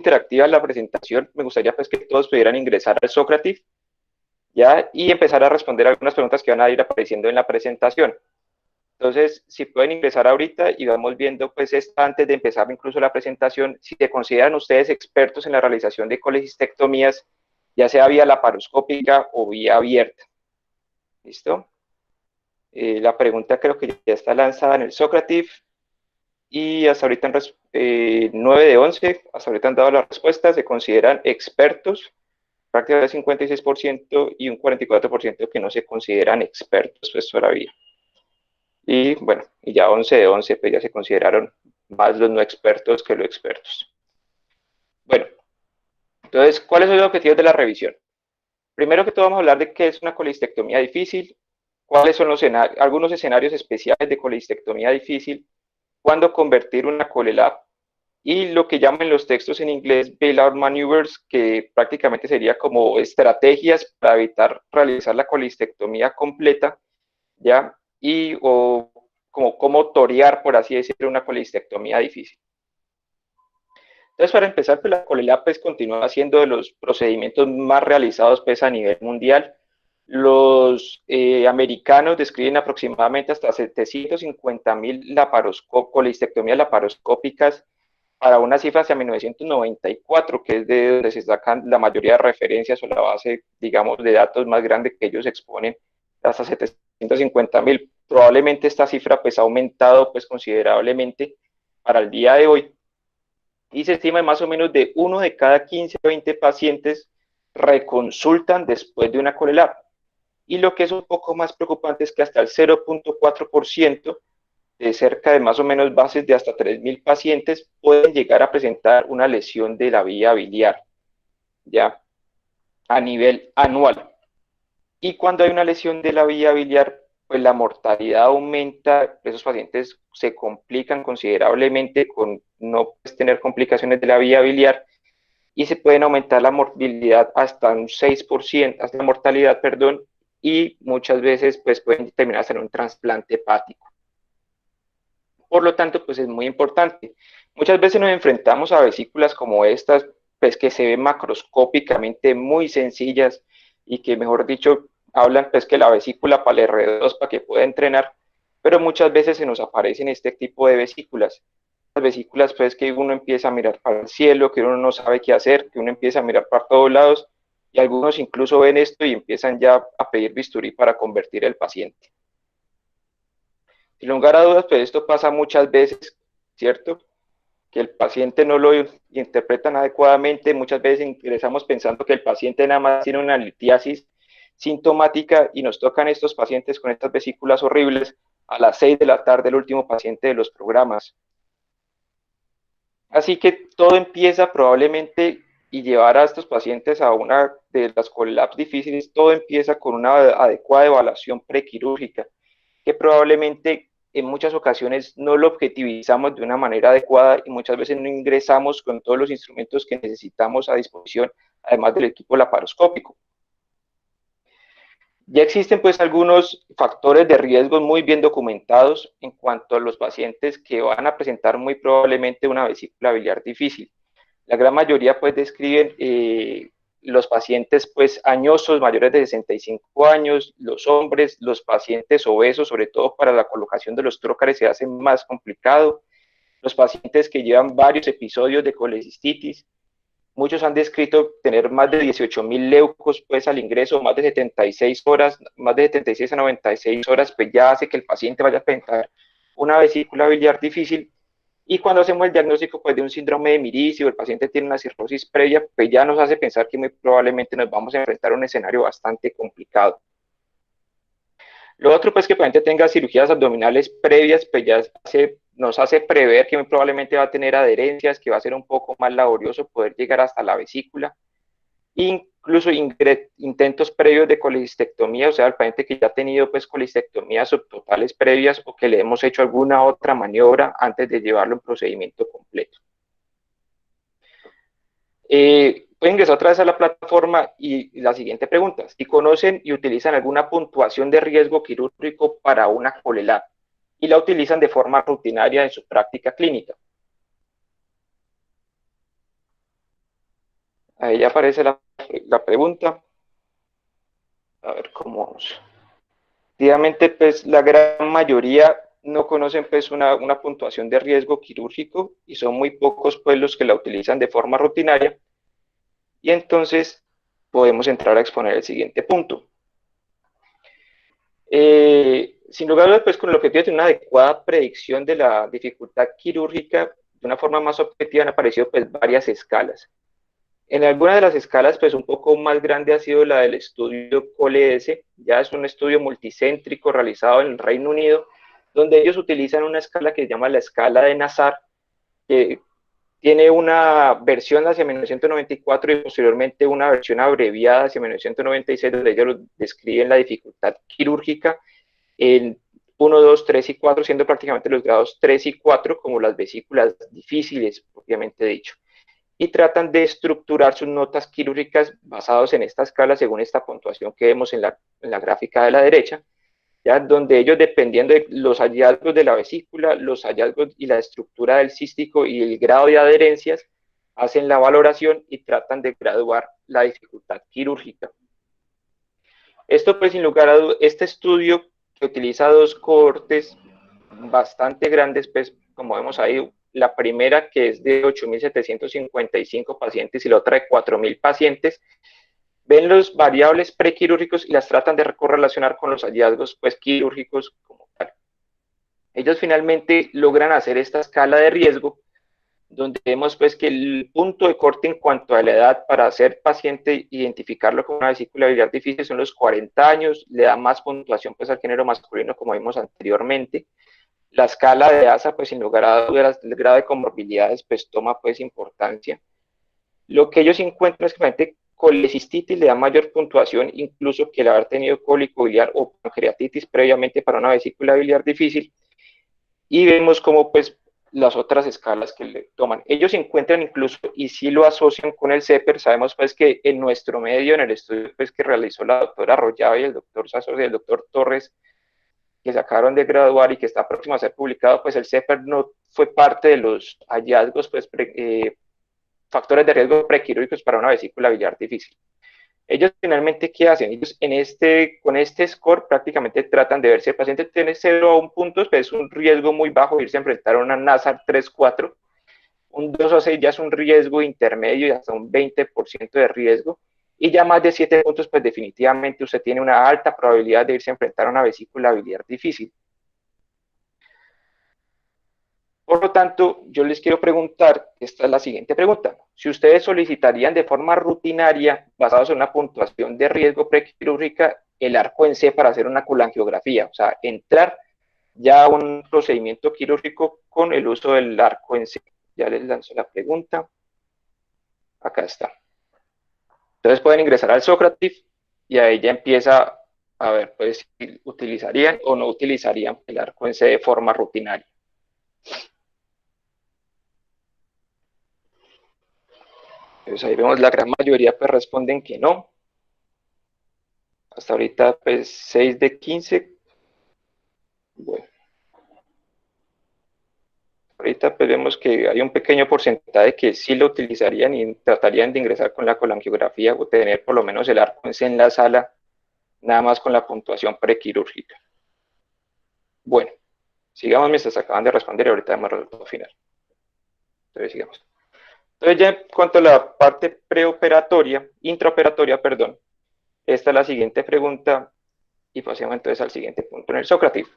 interactiva la presentación. Me gustaría pues que todos pudieran ingresar al Socrative, ¿ya? Y empezar a responder algunas preguntas que van a ir apareciendo en la presentación. Entonces, si pueden ingresar ahorita y vamos viendo, pues, antes de empezar incluso la presentación, si se consideran ustedes expertos en la realización de colecistectomías, ya sea vía laparoscópica o vía abierta. ¿Listo? La pregunta creo que ya está lanzada en el Socrative y hasta ahorita 9 de 11, hasta ahorita han dado las respuestas, se consideran expertos, prácticamente 56% y un 44% que no se consideran expertos pues todavía. Y bueno, y ya 11 de 11 pues ya se consideraron más los no expertos que los expertos. Bueno, entonces, ¿cuáles son los objetivos de la revisión? Primero que todo vamos a hablar de qué es una colistectomía difícil, cuáles son algunos escenarios especiales de colistectomía difícil, cuándo convertir una colelab y lo que llaman los textos en inglés bailout maneuvers, que prácticamente sería como estrategias para evitar realizar la colistectomía completa, ¿ya? Y o como cómo torear, por así decirlo, una colistectomía difícil. Entonces, para empezar, pues la colelab pues, continúa siendo de los procedimientos más realizados pues, a nivel mundial. Los americanos describen aproximadamente hasta 750,000 colistectomías laparoscópicas para una cifra hacia 1994, que es de donde se sacan la mayoría de referencias o la base, digamos, de datos más grande que ellos exponen, hasta 750,000. Probablemente esta cifra pues ha aumentado pues considerablemente para el día de hoy y se estima más o menos de 1 de cada 15 o 20 pacientes reconsultan después de una colelab. Y lo que es un poco más preocupante es que hasta el 0.4% de cerca de más o menos bases de hasta 3,000 pacientes pueden llegar a presentar una lesión de la vía biliar, ya a nivel anual. Y cuando hay una lesión de la vía biliar, pues la mortalidad aumenta, esos pacientes se complican considerablemente con no tener complicaciones de la vía biliar y se pueden aumentar la morbilidad hasta un 6%, hasta la mortalidad, perdón, y muchas veces pues pueden terminar en un trasplante hepático. Por lo tanto, pues es muy importante. Muchas veces nos enfrentamos a vesículas como estas, pues que se ven macroscópicamente muy sencillas y que, mejor dicho, hablan pues que la vesícula para el R2 para que pueda entrenar, pero muchas veces se nos aparecen este tipo de vesículas. Las vesículas pues que uno empieza a mirar para el cielo, que uno no sabe qué hacer, que uno empieza a mirar para todos lados y algunos incluso ven esto y empiezan ya a pedir bisturí para convertir el paciente. Sin lugar a dudas, pues esto pasa muchas veces, ¿cierto? Que el paciente no lo interpretan adecuadamente, muchas veces ingresamos pensando que el paciente nada más tiene una litiasis sintomática y nos tocan estos pacientes con estas vesículas horribles a las 6 de la tarde, el último paciente de los programas. Así que todo empieza probablemente y llevar a estos pacientes a una de las colapsos difíciles, todo empieza con una adecuada evaluación prequirúrgica, que probablemente en muchas ocasiones no lo objetivizamos de una manera adecuada y muchas veces no ingresamos con todos los instrumentos que necesitamos a disposición, además del equipo laparoscópico. Ya existen pues algunos factores de riesgo muy bien documentados en cuanto a los pacientes que van a presentar muy probablemente una vesícula biliar difícil. La gran mayoría pues describen los pacientes pues añosos mayores de 65 años, los hombres, los pacientes obesos, sobre todo para la colocación de los trócares se hace más complicado, los pacientes que llevan varios episodios de colecistitis, muchos han descrito tener más de 18,000 leucos pues al ingreso, más de 76 horas, más de 76 a 96 horas, pues ya hace que el paciente vaya a presentar una vesícula biliar difícil. Y cuando hacemos el diagnóstico pues, de un síndrome de Mirici o el paciente tiene una cirrosis previa, pues ya nos hace pensar que muy probablemente nos vamos a enfrentar a un escenario bastante complicado. Lo otro, pues que el paciente tenga cirugías abdominales previas, pues ya nos hace prever que muy probablemente va a tener adherencias, que va a ser un poco más laborioso poder llegar hasta la vesícula. Incluso intentos previos de colistectomía, o sea, el paciente que ya ha tenido pues colistectomías subtotales previas o que le hemos hecho alguna otra maniobra antes de llevarlo a un procedimiento completo. Pueden ingresar otra vez a la plataforma y la siguiente pregunta, si conocen y utilizan alguna puntuación de riesgo quirúrgico para una colelab y la utilizan de forma rutinaria en su práctica clínica. Ahí ya aparece la pregunta. A ver cómo vamos. Efectivamente, pues la gran mayoría no conocen pues una puntuación de riesgo quirúrgico y son muy pocos pues los que la utilizan de forma rutinaria. Y entonces podemos entrar a exponer el siguiente punto. Sin lugar a dudas, pues con el objetivo de tener una adecuada predicción de la dificultad quirúrgica, de una forma más objetiva han aparecido pues varias escalas. En algunas de las escalas, pues un poco más grande ha sido la del estudio COLE-S, ya es un estudio multicéntrico realizado en el Reino Unido, donde ellos utilizan una escala que se llama la escala de Nazar, que tiene una versión hacia 1994 y posteriormente una versión abreviada hacia 1996, donde ellos describen la dificultad quirúrgica en 1, 2, 3 y 4, siendo prácticamente los grados 3 y 4 como las vesículas difíciles, propiamente dicho. Y tratan de estructurar sus notas quirúrgicas basados en esta escala según esta puntuación que vemos en la gráfica de la derecha, ¿ya? Donde ellos, dependiendo de los hallazgos de la vesícula, los hallazgos y la estructura del cístico y el grado de adherencias, hacen la valoración y tratan de graduar la dificultad quirúrgica. Esto, pues, sin lugar a dudas, este estudio que utiliza dos cohortes bastante grandes, pues, como vemos ahí, la primera que es de 8.755 pacientes y la otra de 4.000 pacientes, ven los variables prequirúrgicos y las tratan de correlacionar con los hallazgos pues, quirúrgicos como tal. Ellos finalmente logran hacer esta escala de riesgo, donde vemos pues, que el punto de corte en cuanto a la edad para ser paciente, identificarlo como una vesícula biliar difícil son los 40 años, le da más puntuación pues, al género masculino, como vimos anteriormente. La escala de ASA, pues sin lugar a dudas, el grado de comorbilidades, pues toma pues importancia. Lo que ellos encuentran es que colecistitis le da mayor puntuación incluso que el haber tenido cólico biliar o pancreatitis previamente para una vesícula biliar difícil. Y vemos cómo pues las otras escalas que le toman. Ellos encuentran incluso, y sí lo asocian con el CEPER, sabemos pues que en nuestro medio, en el estudio pues que realizó la doctora Arroyave y el doctor Sazor y el doctor Torres, que se acabaron de graduar y que está próximo a ser publicado, pues el CEPER no fue parte de los hallazgos pues, factores de riesgo prequirúrgicos para una vesícula biliar difícil. Ellos finalmente, ¿qué hacen? Ellos con este score prácticamente tratan de ver si el paciente tiene 0 a 1 puntos, pues es un riesgo muy bajo irse a enfrentar a una NASAR 3-4, un 2 a 6 ya es un riesgo intermedio y hasta un 20% de riesgo, y ya más de 7 puntos, pues definitivamente usted tiene una alta probabilidad de irse a enfrentar a una vesícula biliar difícil. Por lo tanto, yo les quiero preguntar, esta es la siguiente pregunta, si ustedes solicitarían de forma rutinaria, basados en una puntuación de riesgo prequirúrgica, el arco en C para hacer una colangiografía, o sea, entrar ya a un procedimiento quirúrgico con el uso del arco en C. Ya les lanzo la pregunta. Acá está. Entonces pueden ingresar al Socrative y ahí ya empieza a ver pues, si utilizarían o no utilizarían el arco en C de forma rutinaria. Entonces ahí vemos la gran mayoría pues responden que no. Hasta ahorita pues 6 de 15. Bueno, ahorita pues vemos que hay un pequeño porcentaje que sí lo utilizarían y tratarían de ingresar con la colangiografía o tener por lo menos el arco en la sala, nada más con la puntuación prequirúrgica. Bueno, sigamos mientras acaban de responder y ahorita vemos el resultado final. Entonces sigamos. Entonces ya en cuanto a la parte preoperatoria, intraoperatoria, perdón, esta es la siguiente pregunta y pasemos entonces al siguiente punto en el Socrative.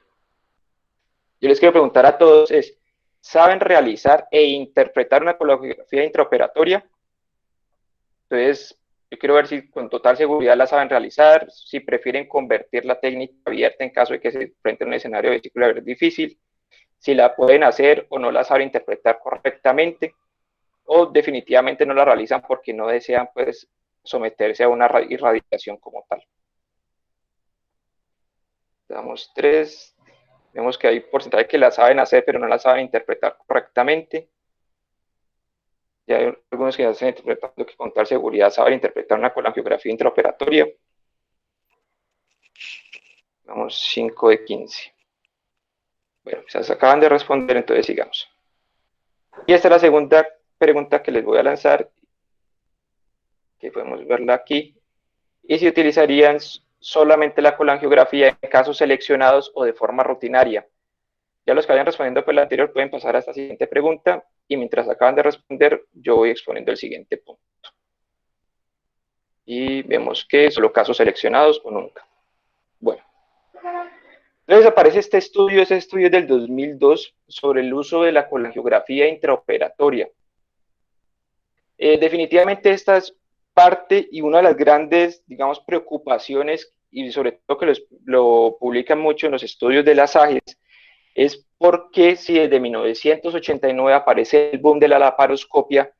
Yo les quiero preguntar a todos es, ¿saben realizar e interpretar una colangiografía intraoperatoria? Entonces, yo quiero ver si con total seguridad la saben realizar, si prefieren convertir la técnica abierta en caso de que se enfrenten a un escenario vesicular difícil, si la pueden hacer o no la saben interpretar correctamente, o definitivamente no la realizan porque no desean pues someterse a una irradiación como tal. Damos 3. Vemos que hay porcentaje que la saben hacer, pero no la saben interpretar correctamente. Ya hay algunos que ya están interpretando que con tal seguridad saben interpretar una colangiografía intraoperatoria. Vamos 5 de 15. Bueno, se acaban de responder, entonces sigamos. Y esta es la segunda pregunta que les voy a lanzar que podemos verla aquí, y se utilizarían solamente la colangiografía en casos seleccionados o de forma rutinaria. Ya los que vayan respondiendo por la anterior pueden pasar a esta siguiente pregunta, y mientras acaban de responder, yo voy exponiendo el siguiente punto. Y vemos que solo casos seleccionados o nunca. Bueno, entonces aparece este estudio, ese estudio es del 2002, sobre el uso de la colangiografía intraoperatoria. Definitivamente esta es parte y una de las grandes, digamos, preocupaciones, y sobre todo que lo publican mucho en los estudios de las AGES, es por qué si desde 1989 aparece el boom de la laparoscopia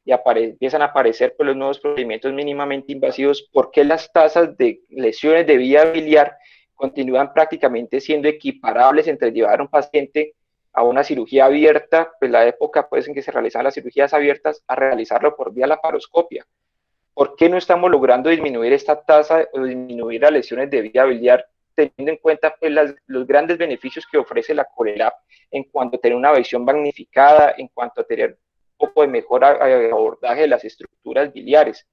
y empiezan a aparecer pues, los nuevos procedimientos mínimamente invasivos, por qué las tasas de lesiones de vía biliar continúan prácticamente siendo equiparables entre llevar a un paciente a una cirugía abierta, pues la época pues, en que se realizaban las cirugías abiertas, a realizarlo por vía laparoscopia. ¿Por qué no estamos logrando disminuir esta tasa o disminuir las lesiones de vía biliar, teniendo en cuenta pues, los grandes beneficios que ofrece la CoreLab en cuanto a tener una visión magnificada, en cuanto a tener un poco de mejor abordaje de las estructuras biliares?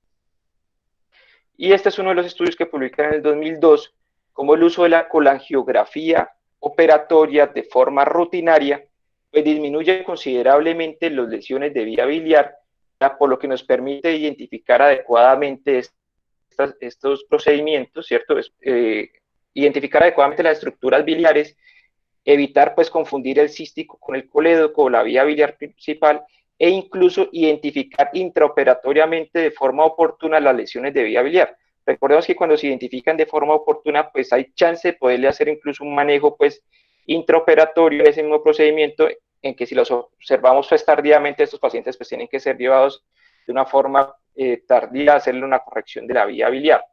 Y este es uno de los estudios que publican en el 2002, como el uso de la colangiografía operatoria de forma rutinaria, pues disminuye considerablemente las lesiones de vía biliar, por lo que nos permite identificar adecuadamente estos procedimientos, ¿cierto? Identificar adecuadamente las estructuras biliares, evitar pues confundir el cístico con el colédoco o la vía biliar principal, e incluso identificar intraoperatoriamente de forma oportuna las lesiones de vía biliar. Recordemos que cuando se identifican de forma oportuna, pues hay chance de poderle hacer incluso un manejo pues intraoperatorio de ese mismo procedimiento, en que si los observamos pues tardíamente, estos pacientes pues tienen que ser llevados de una forma tardía a hacerle una corrección de la vía biliar.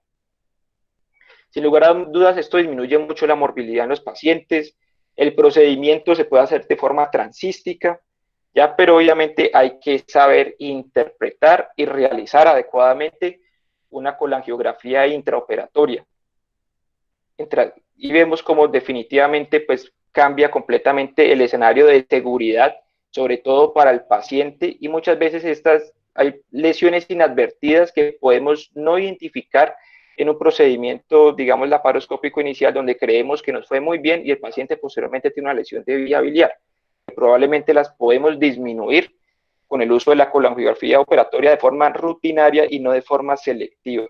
Sin lugar a dudas, esto disminuye mucho la morbilidad en los pacientes. El procedimiento se puede hacer de forma transística, ya, pero obviamente hay que saber interpretar y realizar adecuadamente una colangiografía intraoperatoria. Y vemos cómo definitivamente pues, cambia completamente el escenario de seguridad, sobre todo para el paciente, y muchas veces hay lesiones inadvertidas que podemos no identificar en un procedimiento, digamos, laparoscópico inicial, donde creemos que nos fue muy bien y el paciente posteriormente tiene una lesión de vía biliar. Probablemente las podemos disminuir con el uso de la colangiografía operatoria de forma rutinaria y no de forma selectiva.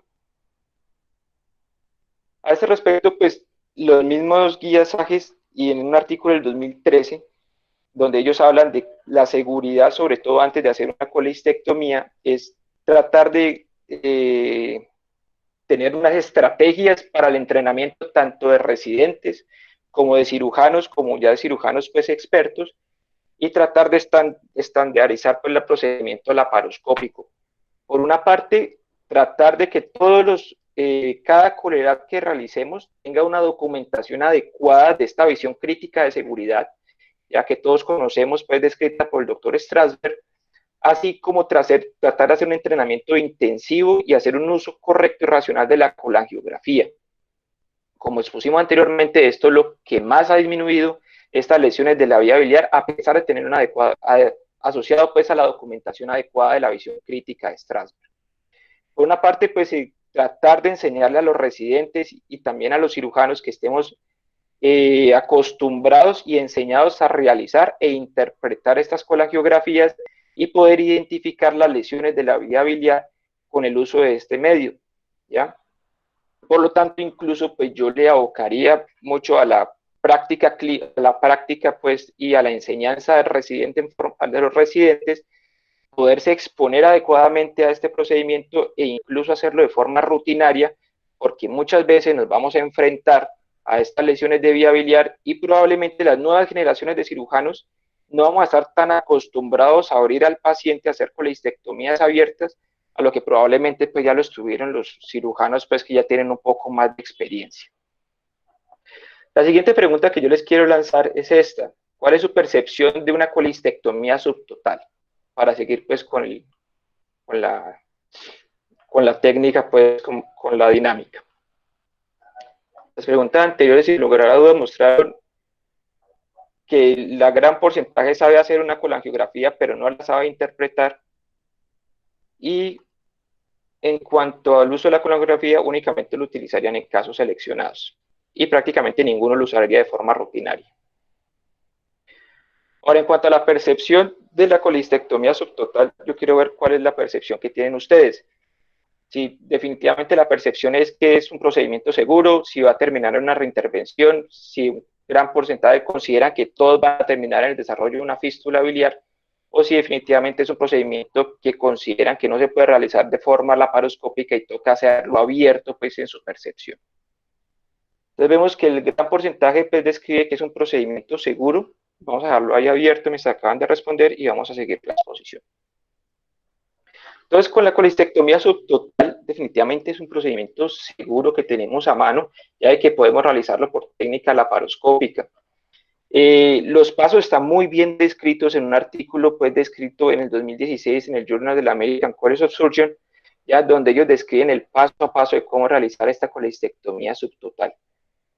A este respecto, pues los mismos guías AGES y en un artículo del 2013, donde ellos hablan de la seguridad, sobre todo antes de hacer una colistectomía, es tratar de tener unas estrategias para el entrenamiento tanto de residentes como de cirujanos, como ya de cirujanos pues expertos, y tratar de estandarizar pues, el procedimiento laparoscópico. Por una parte, tratar de que cada CoreLab que realicemos tenga una documentación adecuada de esta visión crítica de seguridad, ya que todos conocemos, pues, descrita por el doctor Strasberg, así como tratar de hacer un entrenamiento intensivo y hacer un uso correcto y racional de la colangiografía. Como expusimos anteriormente, esto es lo que más ha disminuido estas lesiones de la vía biliar, a pesar de tener una asociado pues a la documentación adecuada de la visión crítica de Strasberg. Por una parte, pues tratar de enseñarle a los residentes y también a los cirujanos que estemos acostumbrados y enseñados a realizar e interpretar estas colangiografías y poder identificar las lesiones de la vía biliar con el uso de este medio, ¿ya? Por lo tanto, incluso pues yo le abocaría mucho a la práctica pues y a la enseñanza del residente, de los residentes, poderse exponer adecuadamente a este procedimiento e incluso hacerlo de forma rutinaria, porque muchas veces nos vamos a enfrentar a estas lesiones de vía biliar y probablemente las nuevas generaciones de cirujanos no vamos a estar tan acostumbrados a abrir al paciente, a hacer colistectomías abiertas, a lo que probablemente pues ya lo estuvieron los cirujanos pues que ya tienen un poco más de experiencia. La siguiente pregunta que yo les quiero lanzar es esta: ¿cuál es su percepción de una colistectomía subtotal? Para seguir pues con la técnica, pues con la dinámica. Las preguntas anteriores, sin lugar a dudas, mostraron que la gran porcentaje sabe hacer una colangiografía, pero no la sabe interpretar. Y en cuanto al uso de la colonografía, únicamente lo utilizarían en casos seleccionados y prácticamente ninguno lo usaría de forma rutinaria. Ahora, en cuanto a la percepción de la colistectomía subtotal, yo quiero ver cuál es la percepción que tienen ustedes. Si definitivamente la percepción es que es un procedimiento seguro, si va a terminar en una reintervención, si un gran porcentaje considera que todos van a terminar en el desarrollo de una fístula biliar, o si definitivamente es un procedimiento que consideran que no se puede realizar de forma laparoscópica y toca hacerlo abierto, pues, en su percepción. Entonces vemos que el gran porcentaje pues, describe que es un procedimiento seguro. Vamos a dejarlo ahí abierto mientras acaban de responder y vamos a seguir la exposición. Entonces, con la colistectomía subtotal, definitivamente es un procedimiento seguro que tenemos a mano, ya que podemos realizarlo por técnica laparoscópica. Los pasos están muy bien descritos en un artículo pues descrito en el 2016 en el Journal de la American College of Surgeons, ya donde ellos describen el paso a paso de cómo realizar esta colistectomía subtotal.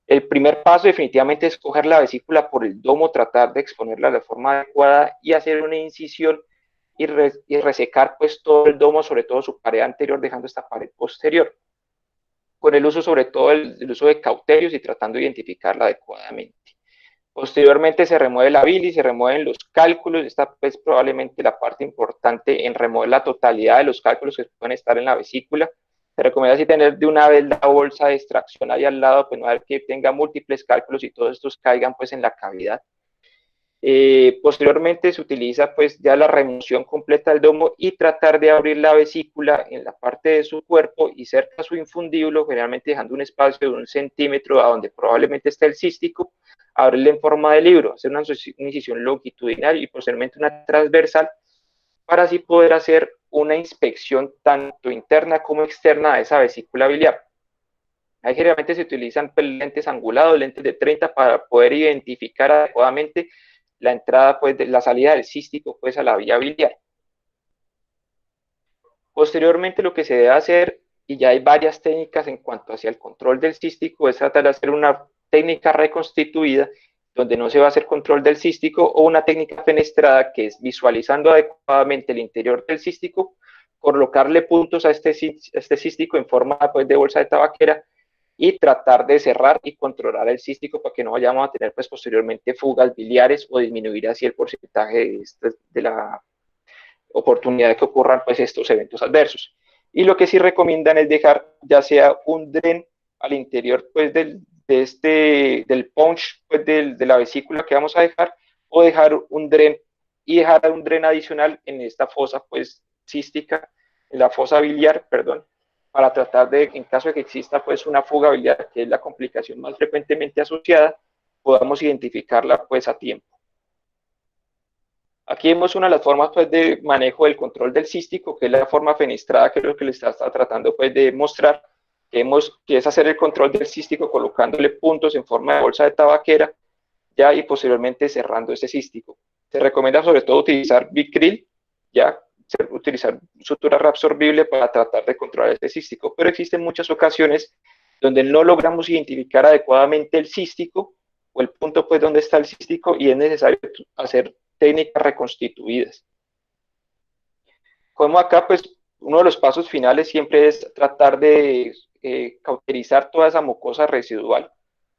El primer paso definitivamente es coger la vesícula por el domo, tratar de exponerla de forma adecuada y hacer una incisión y resecar pues todo el domo, sobre todo su pared anterior, dejando esta pared posterior. Con el uso sobre todo el uso de cauterios y tratando de identificarla adecuadamente. Posteriormente se remueve la bilis, se remueven los cálculos, esta es probablemente la parte importante en remover la totalidad de los cálculos que pueden estar en la vesícula. Se recomienda así tener de una vez la bolsa de extracción ahí al lado, pues no haber que tenga múltiples cálculos y todos estos caigan pues en la cavidad. Posteriormente se utiliza pues ya la remoción completa del domo y tratar de abrir la vesícula en la parte de su cuerpo y cerca a su infundíbulo, generalmente dejando un espacio de 1 centímetro a donde probablemente esté el cístico, abrirle en forma de libro, hacer una incisión longitudinal y posteriormente una transversal para así poder hacer una inspección tanto interna como externa de esa vesícula biliar. Ahí generalmente se utilizan lentes angulados, lentes de 30 para poder identificar adecuadamente la entrada, pues, de la salida del cístico, pues, a la vía biliar. Posteriormente, lo que se debe hacer, y ya hay varias técnicas en cuanto hacia el control del cístico, es tratar de hacer una técnica reconstituida, donde no se va a hacer control del cístico, o una técnica fenestrada, que es visualizando adecuadamente el interior del cístico, colocarle puntos a este cístico en forma pues, de bolsa de tabaquera, y tratar de cerrar y controlar el cístico para que no vayamos a tener pues posteriormente fugas biliares o disminuir así el porcentaje de la oportunidad de que ocurran pues estos eventos adversos. Y lo que sí recomiendan es dejar ya sea un dren al interior pues del punch pues de la vesícula que vamos a dejar, o dejar un dren y dejar un dren adicional en esta fosa pues cística, en la fosa biliar, perdón, para tratar de, en caso de que exista pues una fuga biliar, que es la complicación más frecuentemente asociada, podamos identificarla pues a tiempo. Aquí vemos una de las formas pues, de manejo del control del cístico, que es la forma fenestrada, que es lo que les está tratando pues, de mostrar, que es hacer el control del cístico colocándole puntos en forma de bolsa de tabaquera, ya, y posteriormente cerrando ese cístico. Se recomienda sobre todo utilizar Vicryl, ya, utilizar sutura reabsorbible para tratar de controlar este cístico, pero existen muchas ocasiones donde no logramos identificar adecuadamente el cístico o el punto pues donde está el cístico y es necesario hacer técnicas reconstituidas. Como acá pues uno de los pasos finales siempre es tratar de cauterizar toda esa mucosa residual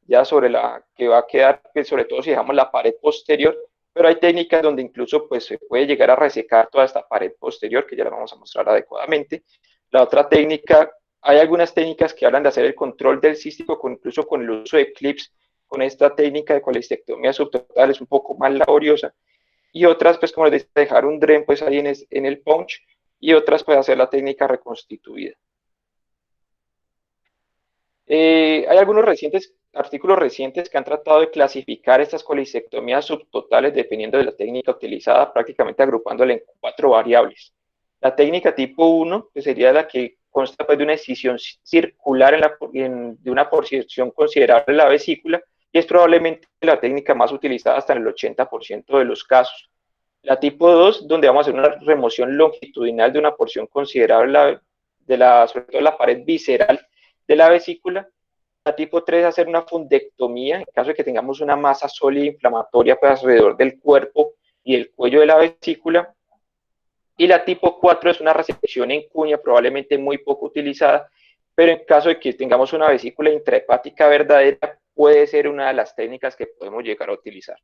ya sobre la que va a quedar, pues, sobre todo si dejamos la pared posterior, pero hay técnicas donde incluso pues, se puede llegar a resecar toda esta pared posterior, que ya la vamos a mostrar adecuadamente. La otra técnica, hay algunas técnicas que hablan de hacer el control del cístico, incluso con el uso de clips, con esta técnica de colistectomía subtotal es un poco más laboriosa, y otras, pues como les decía, dejar un dren pues ahí en el punch, y otras pues hacer la técnica reconstituida. Hay algunos artículos recientes que han tratado de clasificar estas colistectomías subtotales dependiendo de la técnica utilizada, prácticamente agrupándola en 4 variables. La técnica tipo 1, que sería la que consta pues, de una incisión circular de una porción considerable de la vesícula, y es probablemente la técnica más utilizada hasta en el 80% de los casos. La tipo 2, donde vamos a hacer una remoción longitudinal de una porción considerable sobre todo la pared visceral de la vesícula. La tipo 3, hacer una fundectomía en caso de que tengamos una masa sólida inflamatoria pues, alrededor del cuerpo y el cuello de la vesícula. Y la tipo 4 es una resección en cuña, probablemente muy poco utilizada, pero en caso de que tengamos una vesícula intrahepática verdadera, puede ser una de las técnicas que podemos llegar a utilizar.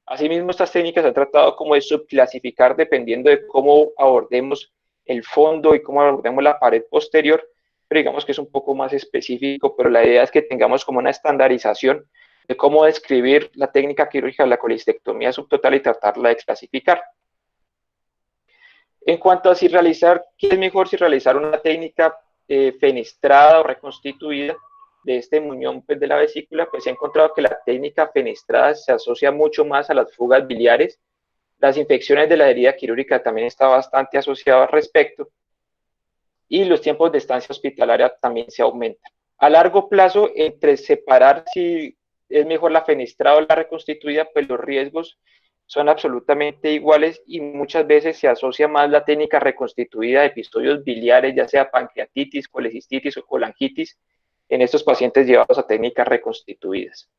Asimismo, estas técnicas se han tratado como de subclasificar dependiendo de cómo abordemos el fondo y cómo abordemos la pared posterior, pero digamos que es un poco más específico, pero la idea es que tengamos como una estandarización de cómo describir la técnica quirúrgica de la colistectomía subtotal y tratarla de clasificar. En cuanto a si realizar, ¿qué es mejor si realizar una técnica fenestrada o reconstituida de este muñón pues, de la vesícula? Pues se ha encontrado que la técnica fenestrada se asocia mucho más a las fugas biliares. Las infecciones de la herida quirúrgica también está bastante asociado al respecto. Y los tiempos de estancia hospitalaria también se aumentan. A largo plazo, entre separar si es mejor la fenestrada o la reconstituida, pues los riesgos son absolutamente iguales y muchas veces se asocia más la técnica reconstituida de episodios biliares, ya sea pancreatitis, colecistitis o colangitis, en estos pacientes llevados a técnicas reconstituidas.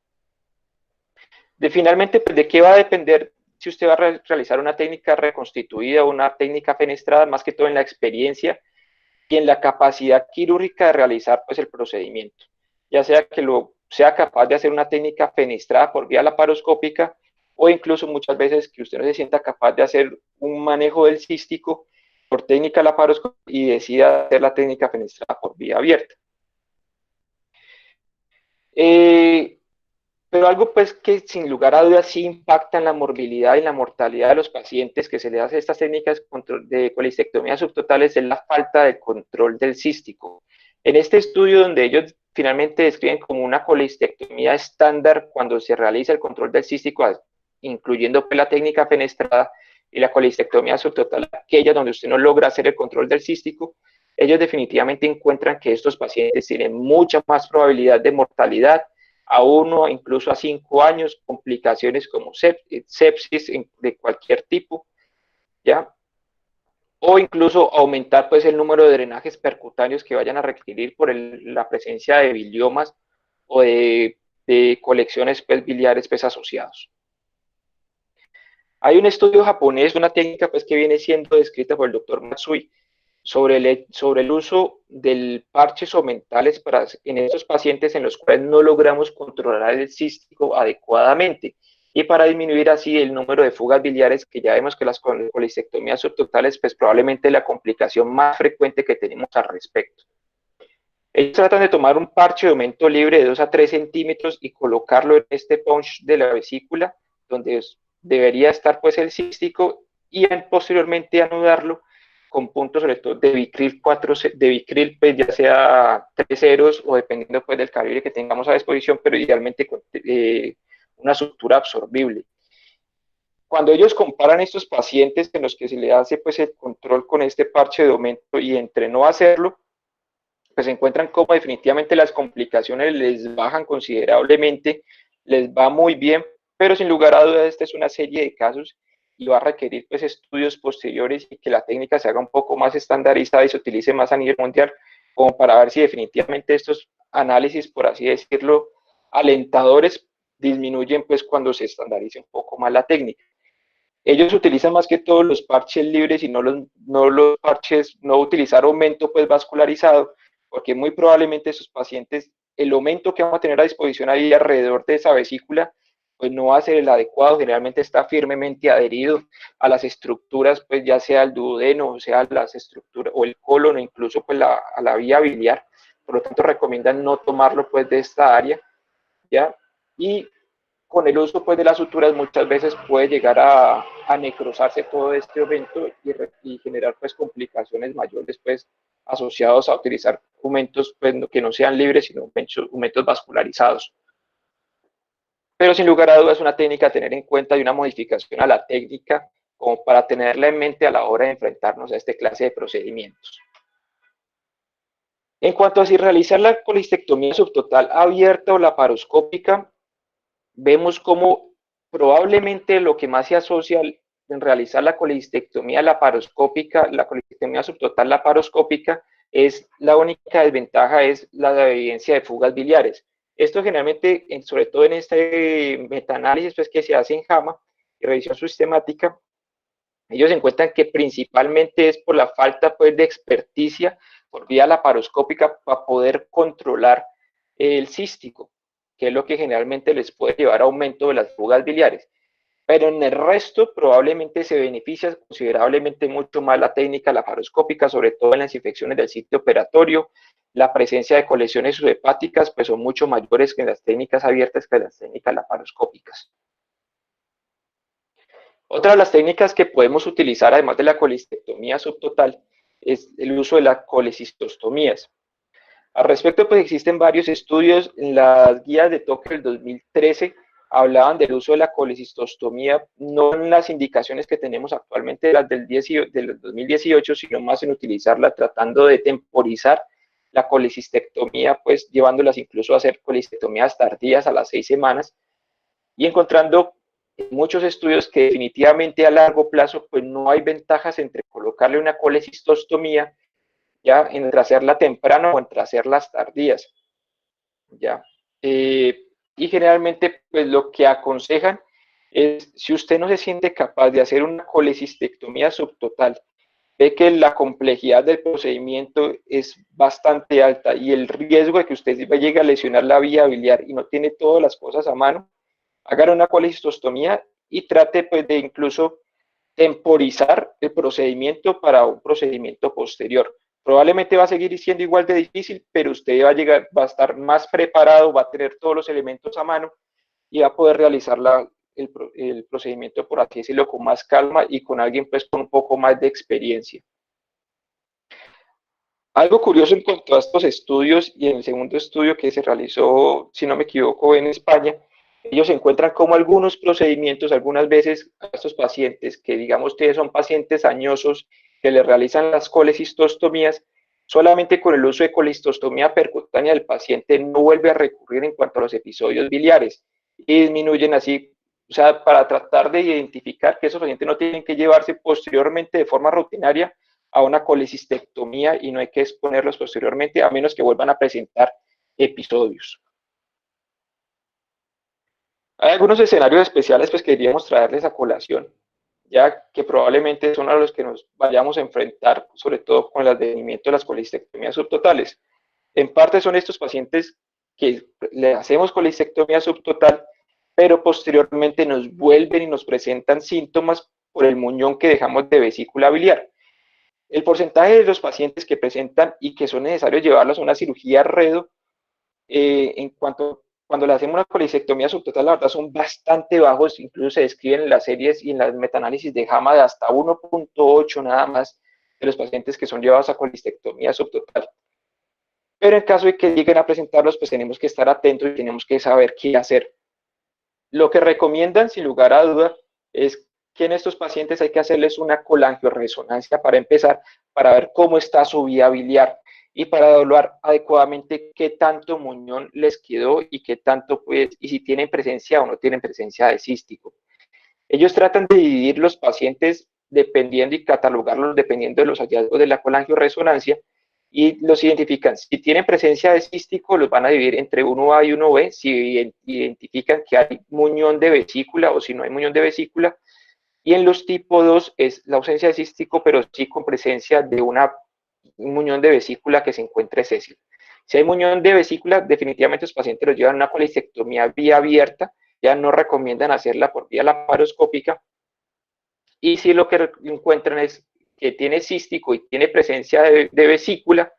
Finalmente, pues, ¿de qué va a depender si usted va a realizar una técnica reconstituida o una técnica fenestrada? Más que todo en la experiencia y en la capacidad quirúrgica de realizar pues, el procedimiento, ya sea que lo sea capaz de hacer una técnica fenestrada por vía laparoscópica o incluso muchas veces que usted no se sienta capaz de hacer un manejo del cístico por técnica laparoscópica y decida hacer la técnica fenestrada por vía abierta. Pero algo pues que sin lugar a dudas sí impacta en la morbilidad y la mortalidad de los pacientes que se les hace estas técnicas de colistectomía subtotales es la falta de control del cístico. En este estudio donde ellos finalmente describen como una colistectomía estándar cuando se realiza el control del cístico, incluyendo pues, la técnica fenestrada y la colistectomía subtotal, aquella donde usted no logra hacer el control del cístico, ellos definitivamente encuentran que estos pacientes tienen mucha más probabilidad de mortalidad, a 1, incluso a 5 años, complicaciones como sepsis de cualquier tipo, ¿ya? O incluso aumentar pues, el número de drenajes percutáneos que vayan a requerir por la presencia de biliomas o de colecciones pues, biliares pues, asociados. Hay un estudio japonés, una técnica pues, que viene siendo descrita por el doctor Matsui, sobre el uso del parches omentales en estos pacientes en los cuales no logramos controlar el cístico adecuadamente y para disminuir así el número de fugas biliares, que ya vemos que las colistectomías subtotales pues probablemente es la complicación más frecuente que tenemos al respecto. Ellos tratan de tomar un parche de aumento libre de 2 a 3 centímetros y colocarlo en este punch de la vesícula, donde debería estar pues el cístico, y posteriormente anudarlo con puntos sobre todo de Vicryl 4, de Vicryl pues ya sea 3 ceros o dependiendo pues del calibre que tengamos a disposición, pero idealmente con una sutura absorbible. Cuando ellos comparan estos pacientes en los que se le hace pues el control con este parche de aumento y entre no hacerlo, pues se encuentran como definitivamente las complicaciones les bajan considerablemente, les va muy bien, pero sin lugar a dudas esta es una serie de casos y va a requerir pues estudios posteriores y que la técnica se haga un poco más estandarizada y se utilice más a nivel mundial, como para ver si definitivamente estos análisis, por así decirlo, alentadores disminuyen pues cuando se estandarice un poco más la técnica. Ellos utilizan más que todos los parches libres y no los parches, no utilizar aumento pues vascularizado, porque muy probablemente esos pacientes, el aumento que vamos a tener a disposición ahí alrededor de esa vesícula, pues no va a ser el adecuado, generalmente está firmemente adherido a las estructuras, pues ya sea el duodeno, o sea las estructuras, o el colon, o incluso pues a la vía biliar, por lo tanto recomiendan no tomarlo pues de esta área, ¿ya? Y con el uso pues, de las suturas muchas veces puede llegar a necrosarse todo este evento y generar pues, complicaciones mayores pues, asociados a utilizar aumentos pues, que no sean libres, sino aumentos vascularizados. Pero sin lugar a dudas es una técnica a tener en cuenta y una modificación a la técnica como para tenerla en mente a la hora de enfrentarnos a esta clase de procedimientos. En cuanto a si realizar la colistectomía subtotal abierta o laparoscópica, vemos como probablemente lo que más se asocia en realizar la colistectomía laparoscópica, la colistectomía subtotal laparoscópica, es la única desventaja es la evidencia de fugas biliares. Esto generalmente, sobre todo en este metaanálisis pues, que se hace en JAMA, revisión sistemática, Ellos encuentran que principalmente es por la falta pues, de experticia por vía laparoscópica para poder controlar el cístico, que es lo que generalmente les puede llevar a aumento de las fugas biliares. Pero en el resto probablemente se beneficia considerablemente mucho más la técnica laparoscópica, sobre todo en las infecciones del sitio operatorio. La presencia de colecciones subhepáticas pues son mucho mayores que en las técnicas abiertas que en las técnicas laparoscópicas. Otra de las técnicas que podemos utilizar, además de la colistectomía subtotal, es el uso de las colecistostomías. Al respecto, pues existen varios estudios. En las guías de Tokio del 2013 hablaban del uso de la colecistostomía, no en las indicaciones que tenemos actualmente, las del 2018, sino más en utilizarla tratando de temporizar la colecistectomía, pues llevándolas incluso a hacer colecistectomías tardías a las 6 semanas y encontrando muchos estudios que definitivamente a largo plazo pues no hay ventajas entre colocarle una colecistostomía ya entre hacerla temprano o entre hacerlas tardías, ya. Y generalmente pues lo que aconsejan es si usted no se siente capaz de hacer una colecistectomía subtotal, ve que la complejidad del procedimiento es bastante alta y el riesgo de que usted llegue a lesionar la vía biliar y no tiene todas las cosas a mano, haga una colecistostomía y trate pues de incluso temporizar el procedimiento para un procedimiento posterior. Probablemente va a seguir siendo igual de difícil, pero usted va a estar más preparado, va a tener todos los elementos a mano y va a poder realizar el procedimiento, por así decirlo, con más calma y con alguien pues con un poco más de experiencia. Algo curioso en cuanto a estos estudios y en el segundo estudio que se realizó, si no me equivoco, en España, ellos encuentran como algunos procedimientos, algunas veces a estos pacientes que digamos que son pacientes añosos que le realizan las colecistostomías, solamente con el uso de colecistostomía percutánea el paciente no vuelve a recurrir en cuanto a los episodios biliares y disminuyen así, o sea, para tratar de identificar que esos pacientes no tienen que llevarse posteriormente de forma rutinaria a una colecistectomía y no hay que exponerlos posteriormente a menos que vuelvan a presentar episodios. Hay algunos escenarios especiales pues, que queríamos traerles a colación, ya que probablemente son a los que nos vayamos a enfrentar, sobre todo con el advenimiento de las colecistectomías subtotales. En parte son estos pacientes que le hacemos colecistectomía subtotal, pero posteriormente nos vuelven y nos presentan síntomas por el muñón que dejamos de vesícula biliar. El porcentaje de los pacientes que presentan y que son necesarios llevarlos a una cirugía redo, en cuanto cuando le hacemos una colecistectomía subtotal, la verdad son bastante bajos, incluso se describen en las series y en las metaanálisis de JAMA de hasta 1.8 nada más de los pacientes que son llevados a colecistectomía subtotal. Pero en caso de que lleguen a presentarlos, pues tenemos que estar atentos y tenemos que saber qué hacer. Lo que recomiendan, sin lugar a duda, es que en estos pacientes hay que hacerles una colangioresonancia para empezar, para ver cómo está su vía biliar y para evaluar adecuadamente qué tanto muñón les quedó y qué tanto, pues, y si tienen presencia o no tienen presencia de cístico. Ellos tratan de dividir los pacientes dependiendo y catalogarlos dependiendo de los hallazgos de la colangioresonancia y los identifican. Si tienen presencia de cístico, los van a dividir entre 1A y 1B. Si identifican que hay muñón de vesícula o si no hay muñón de vesícula. Y en los tipo 2 es la ausencia de cístico, pero sí con presencia de un muñón de vesícula que se encuentre sésil. Si hay muñón de vesícula, definitivamente los pacientes los llevan a una colecistectomía vía abierta, ya no recomiendan hacerla por vía laparoscópica. Y si lo que encuentran es que tiene cístico y tiene presencia de vesícula,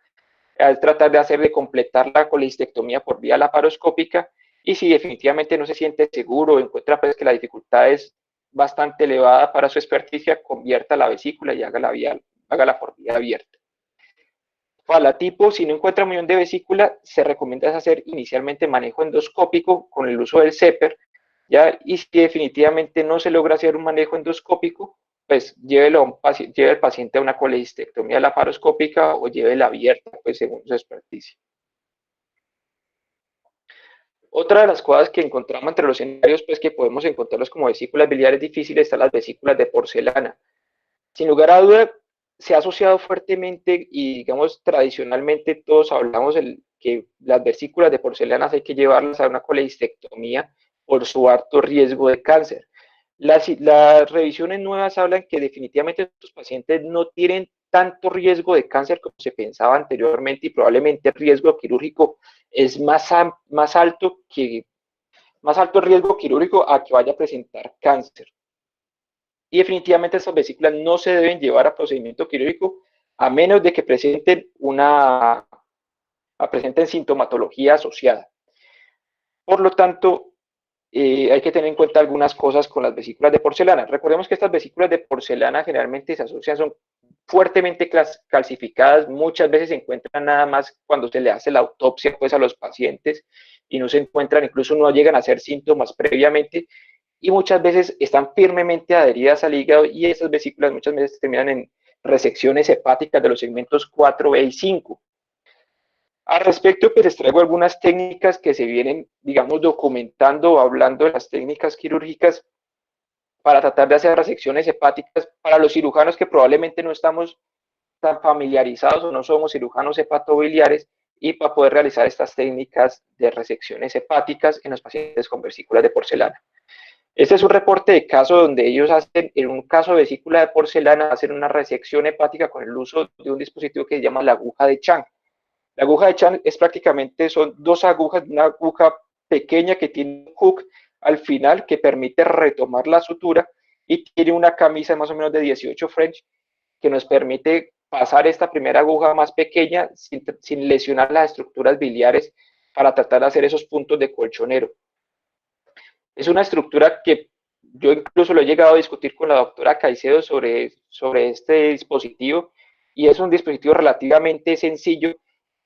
al tratar de hacer de completar la colecistectomía por vía laparoscópica, y si definitivamente no se siente seguro o encuentra pues que la dificultad es bastante elevada para su experticia, convierta la vesícula y hágala por vía abierta. Para tipo, si no encuentra muñón de vesícula, se recomienda hacer inicialmente manejo endoscópico con el uso del CEPER, ¿ya? Y si definitivamente no se logra hacer un manejo endoscópico, pues lleve el paciente a una colecistectomía laparoscópica o llévela abierta, pues según su experticia. Otra de las cosas que encontramos entre los escenarios, pues que podemos encontrarlos como vesículas biliares difíciles, están las vesículas de porcelana. Sin lugar a duda, se ha asociado fuertemente y, digamos, tradicionalmente todos hablamos que las vesículas de porcelana hay que llevarlas a una colecistectomía por su alto riesgo de cáncer. Las revisiones nuevas hablan que definitivamente estos pacientes no tienen tanto riesgo de cáncer como se pensaba anteriormente y probablemente el riesgo quirúrgico es más alto el riesgo quirúrgico a que vaya a presentar cáncer. Y definitivamente estas vesículas no se deben llevar a procedimiento quirúrgico a menos de que presenten sintomatología asociada. Por lo tanto, hay que tener en cuenta algunas cosas con las vesículas de porcelana. Recordemos que estas vesículas de porcelana generalmente se asocian, son fuertemente calcificadas, muchas veces se encuentran nada más cuando se le hace la autopsia pues, a los pacientes y no se encuentran, incluso no llegan a ser síntomas previamente y muchas veces están firmemente adheridas al hígado y esas vesículas muchas veces terminan en resecciones hepáticas de los segmentos 4B y 5. Al respecto, pues les traigo algunas técnicas que se vienen, digamos, documentando o hablando de las técnicas quirúrgicas para tratar de hacer resecciones hepáticas para los cirujanos que probablemente no estamos tan familiarizados o no somos cirujanos hepatobiliares y para poder realizar estas técnicas de resecciones hepáticas en los pacientes con vesículas de porcelana. Este es un reporte de caso donde ellos hacen, en un caso de vesícula de porcelana, hacen una resección hepática con el uso de un dispositivo que se llama la aguja de Chang. La aguja de Chang es prácticamente, son dos agujas, una aguja pequeña que tiene un hook al final que permite retomar la sutura y tiene una camisa más o menos de 18 French que nos permite pasar esta primera aguja más pequeña sin lesionar las estructuras biliares para tratar de hacer esos puntos de colchonero. Es una estructura que yo incluso lo he llegado a discutir con la doctora Caicedo sobre este dispositivo y es un dispositivo relativamente sencillo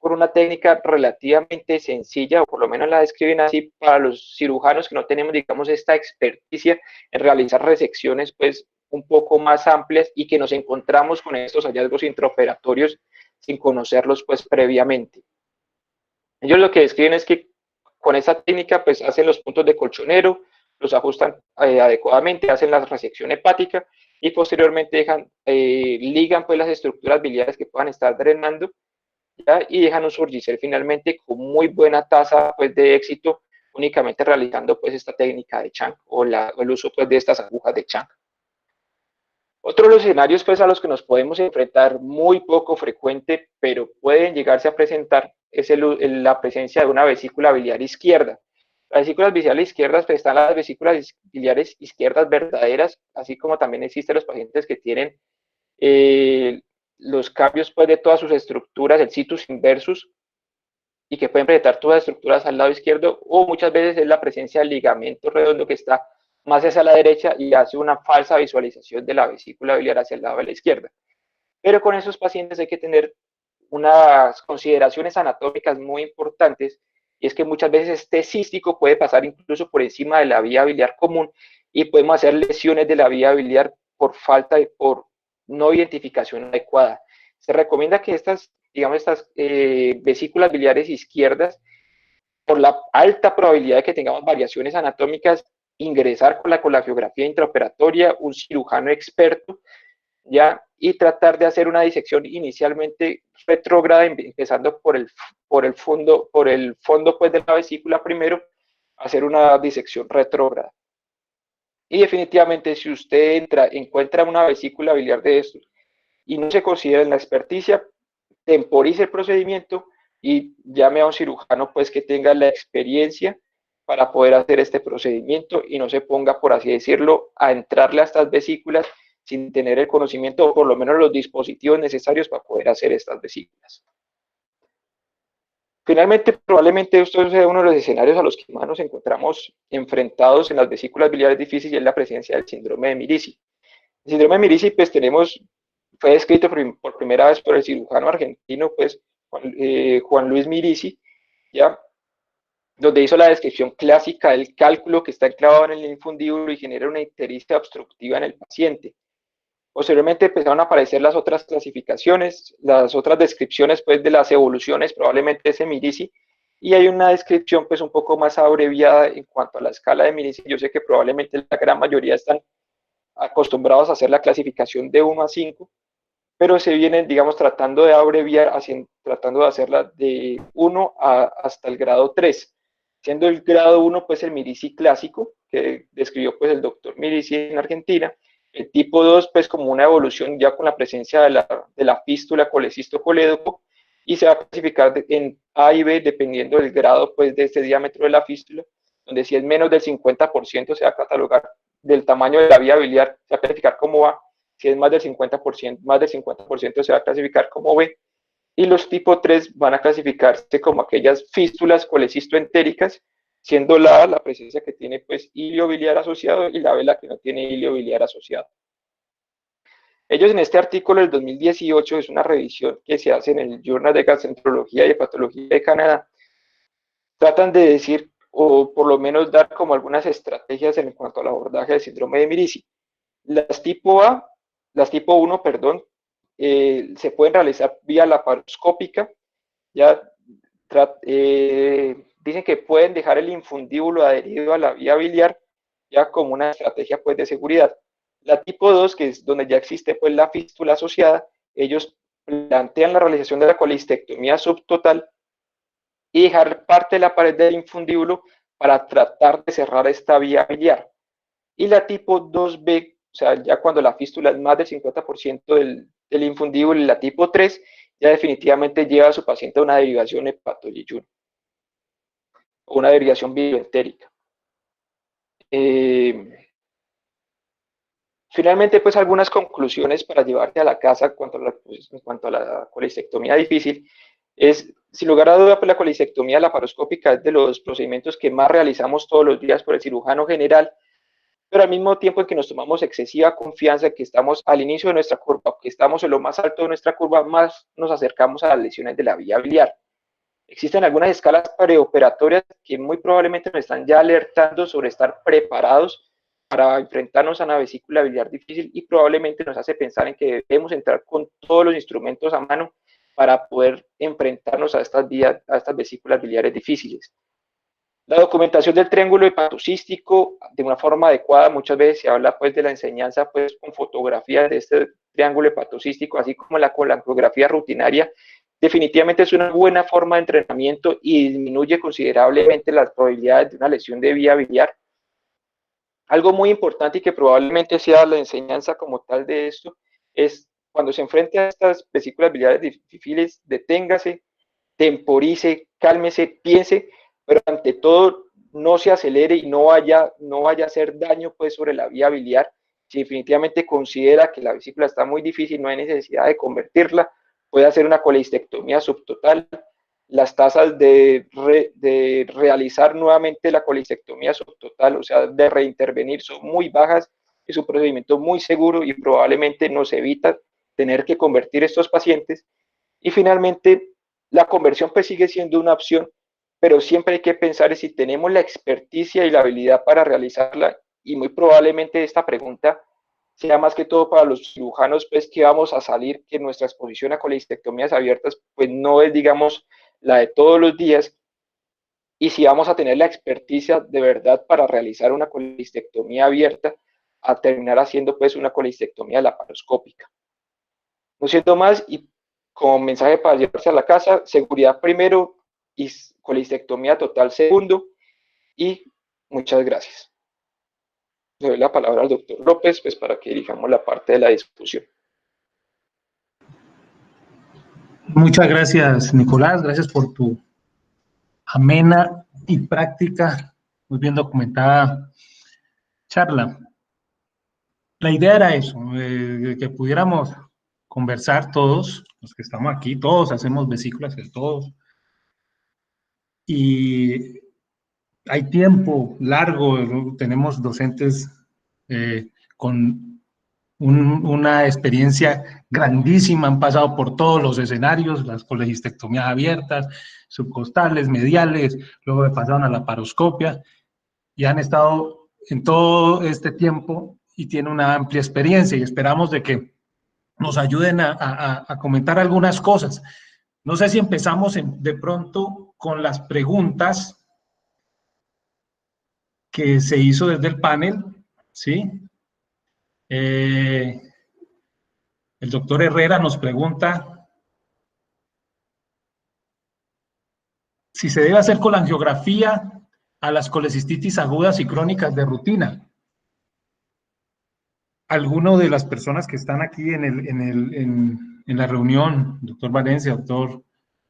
por una técnica relativamente sencilla, o por lo menos la describen así, para los cirujanos que no tenemos, digamos, esta experticia en realizar resecciones, pues, un poco más amplias y que nos encontramos con estos hallazgos intraoperatorios sin conocerlos, pues, previamente. Ellos lo que describen es que con esa técnica, pues, hacen los puntos de colchonero, los ajustan adecuadamente, hacen la resección hepática y posteriormente ligan, pues, las estructuras biliares que puedan estar drenando, ¿ya? Y dejan un surgicel finalmente con muy buena tasa pues, de éxito, únicamente realizando pues, esta técnica de Chang o el uso pues, de estas agujas de Chang. Otro de los escenarios pues, a los que nos podemos enfrentar muy poco frecuente, pero pueden llegarse a presentar, es la presencia de una vesícula biliar izquierda. Las vesículas biliares izquierdas pues, están las vesículas biliares izquierdas verdaderas, así como también existen los pacientes que tienen los cambios pues, de todas sus estructuras, el situs inversus, y que pueden presentar todas las estructuras al lado izquierdo, o muchas veces es la presencia del ligamento redondo que está más hacia la derecha y hace una falsa visualización de la vesícula biliar hacia el lado de la izquierda. Pero con esos pacientes hay que tener unas consideraciones anatómicas muy importantes, y es que muchas veces este cístico puede pasar incluso por encima de la vía biliar común y podemos hacer lesiones de la vía biliar por no identificación adecuada. Se recomienda que estas, digamos, estas vesículas biliares izquierdas, por la alta probabilidad de que tengamos variaciones anatómicas, ingresar con la colangiografía intraoperatoria, un cirujano experto, ¿ya? Y tratar de hacer una disección inicialmente retrógrada, empezando por el fondo pues, de la vesícula primero, hacer una disección retrógrada. Y definitivamente, si usted encuentra una vesícula biliar de estos y no se considera en la experticia, temporice el procedimiento y llame a un cirujano pues que tenga la experiencia para poder hacer este procedimiento y no se ponga, por así decirlo, a entrarle a estas vesículas sin tener el conocimiento o por lo menos los dispositivos necesarios para poder hacer estas vesículas. Finalmente, probablemente esto sea uno de los escenarios a los que más nos encontramos enfrentados en las vesículas biliares difíciles y es la presencia del síndrome de Mirici. El síndrome de Mirici, pues fue descrito por primera vez por el cirujano argentino, pues Juan Luis Mirici, ¿ya? Donde hizo la descripción clásica del cálculo que está enclavado en el infundíbulo y genera una ictericia obstructiva en el paciente. Posteriormente empezaron a aparecer las otras clasificaciones, las otras descripciones pues, de las evoluciones, probablemente ese Mirici, y hay una descripción pues un poco más abreviada en cuanto a la escala de Mirici. Yo sé que probablemente la gran mayoría están acostumbrados a hacer la clasificación de 1 a 5, pero se vienen, digamos, tratando de abreviar, tratando de hacerla de 1 hasta el grado 3, siendo el grado 1 pues el Mirici clásico, que describió pues el doctor Mirici en Argentina. El tipo 2, pues como una evolución ya con la presencia de la fístula colecisto-colédoco, y se va a clasificar en A y B dependiendo del grado pues de este diámetro de la fístula, donde si es menos del 50% se va a catalogar del tamaño de la vía biliar, se va a clasificar como A, si es más del 50% se va a clasificar como B, y los tipo 3 van a clasificarse como aquellas fístulas colecistoentéricas, siendo la presencia que tiene pues hilio biliar asociado y la B la que no tiene hilio biliar asociado. Ellos en este artículo del 2018, es una revisión que se hace en el Journal de Gastroenterología y Hepatología de Canadá, tratan de decir, o por lo menos dar como algunas estrategias en cuanto al abordaje del síndrome de Mirici. Las tipo A, las tipo 1, perdón, se pueden realizar vía laparoscópica, ya dicen que pueden dejar el infundíbulo adherido a la vía biliar, ya como una estrategia pues de seguridad. La tipo 2, que es donde ya existe pues la fístula asociada, ellos plantean la realización de la colistectomía subtotal y dejar parte de la pared del infundíbulo para tratar de cerrar esta vía biliar. Y la tipo 2B, o sea, ya cuando la fístula es más del 50% del infundíbulo, y la tipo 3, ya definitivamente lleva a su paciente a una derivación hepatoyeyuno, o una derivación bioentérica. Finalmente, pues algunas conclusiones para llevarte a la casa en cuanto a la colistectomía difícil es, sin lugar a duda, pues la colistectomía laparoscópica es de los procedimientos que más realizamos todos los días por el cirujano general, pero al mismo tiempo en que nos tomamos excesiva confianza, que estamos al inicio de nuestra curva, que estamos en lo más alto de nuestra curva, más nos acercamos a las lesiones de la vía biliar. Existen algunas escalas preoperatorias que muy probablemente nos están ya alertando sobre estar preparados para enfrentarnos a una vesícula biliar difícil, y probablemente nos hace pensar en que debemos entrar con todos los instrumentos a mano para poder enfrentarnos a estas vesículas biliares difíciles. La documentación del triángulo hepatocístico de una forma adecuada, muchas veces se habla pues de la enseñanza pues con fotografías de este triángulo hepatocístico, así como la colangografía rutinaria, definitivamente es una buena forma de entrenamiento y disminuye considerablemente las probabilidades de una lesión de vía biliar. Algo muy importante y que probablemente sea la enseñanza como tal de esto es cuando se enfrente a estas vesículas biliares difíciles, deténgase, temporice, cálmese, piense, pero ante todo no se acelere y no vaya a hacer daño pues sobre la vía biliar. Si definitivamente considera que la vesícula está muy difícil, no hay necesidad de convertirla, puede hacer una colistectomía subtotal. Las tasas de realizar nuevamente la colistectomía subtotal, o sea, de reintervenir, son muy bajas. Es un procedimiento muy seguro y probablemente nos evita tener que convertir estos pacientes. Y finalmente, la conversión pues sigue siendo una opción, pero siempre hay que pensar en si tenemos la experticia y la habilidad para realizarla, y muy probablemente esta pregunta sea más que todo para los cirujanos pues que vamos a salir, que nuestra exposición a colistectomías abiertas pues no es digamos la de todos los días, y si vamos a tener la experticia de verdad para realizar una colistectomía abierta a terminar haciendo pues una colistectomía laparoscópica. No siento más, y como mensaje para llevarse a la casa, seguridad primero y colistectomía total segundo, y muchas gracias. Le doy la palabra al doctor López pues para que dirijamos la parte de la discusión. Muchas gracias, Nicolás, gracias por tu amena y práctica, muy bien documentada charla. La idea era eso, que pudiéramos conversar todos, los que estamos aquí, todos hacemos vesículas, todos, y hay tiempo largo, ¿no? Tenemos docentes con una experiencia grandísima, han pasado por todos los escenarios, las colecistectomías abiertas, subcostales, mediales, luego pasaron a la laparoscopia y han estado en todo este tiempo y tienen una amplia experiencia, y esperamos de que nos ayuden a comentar algunas cosas. No sé si empezamos de pronto con las preguntas que se hizo desde el panel, ¿sí? El doctor Herrera nos pregunta si se debe hacer colangiografía a las colecistitis agudas y crónicas de rutina. Alguno de las personas que están aquí en la reunión, doctor Valencia, doctor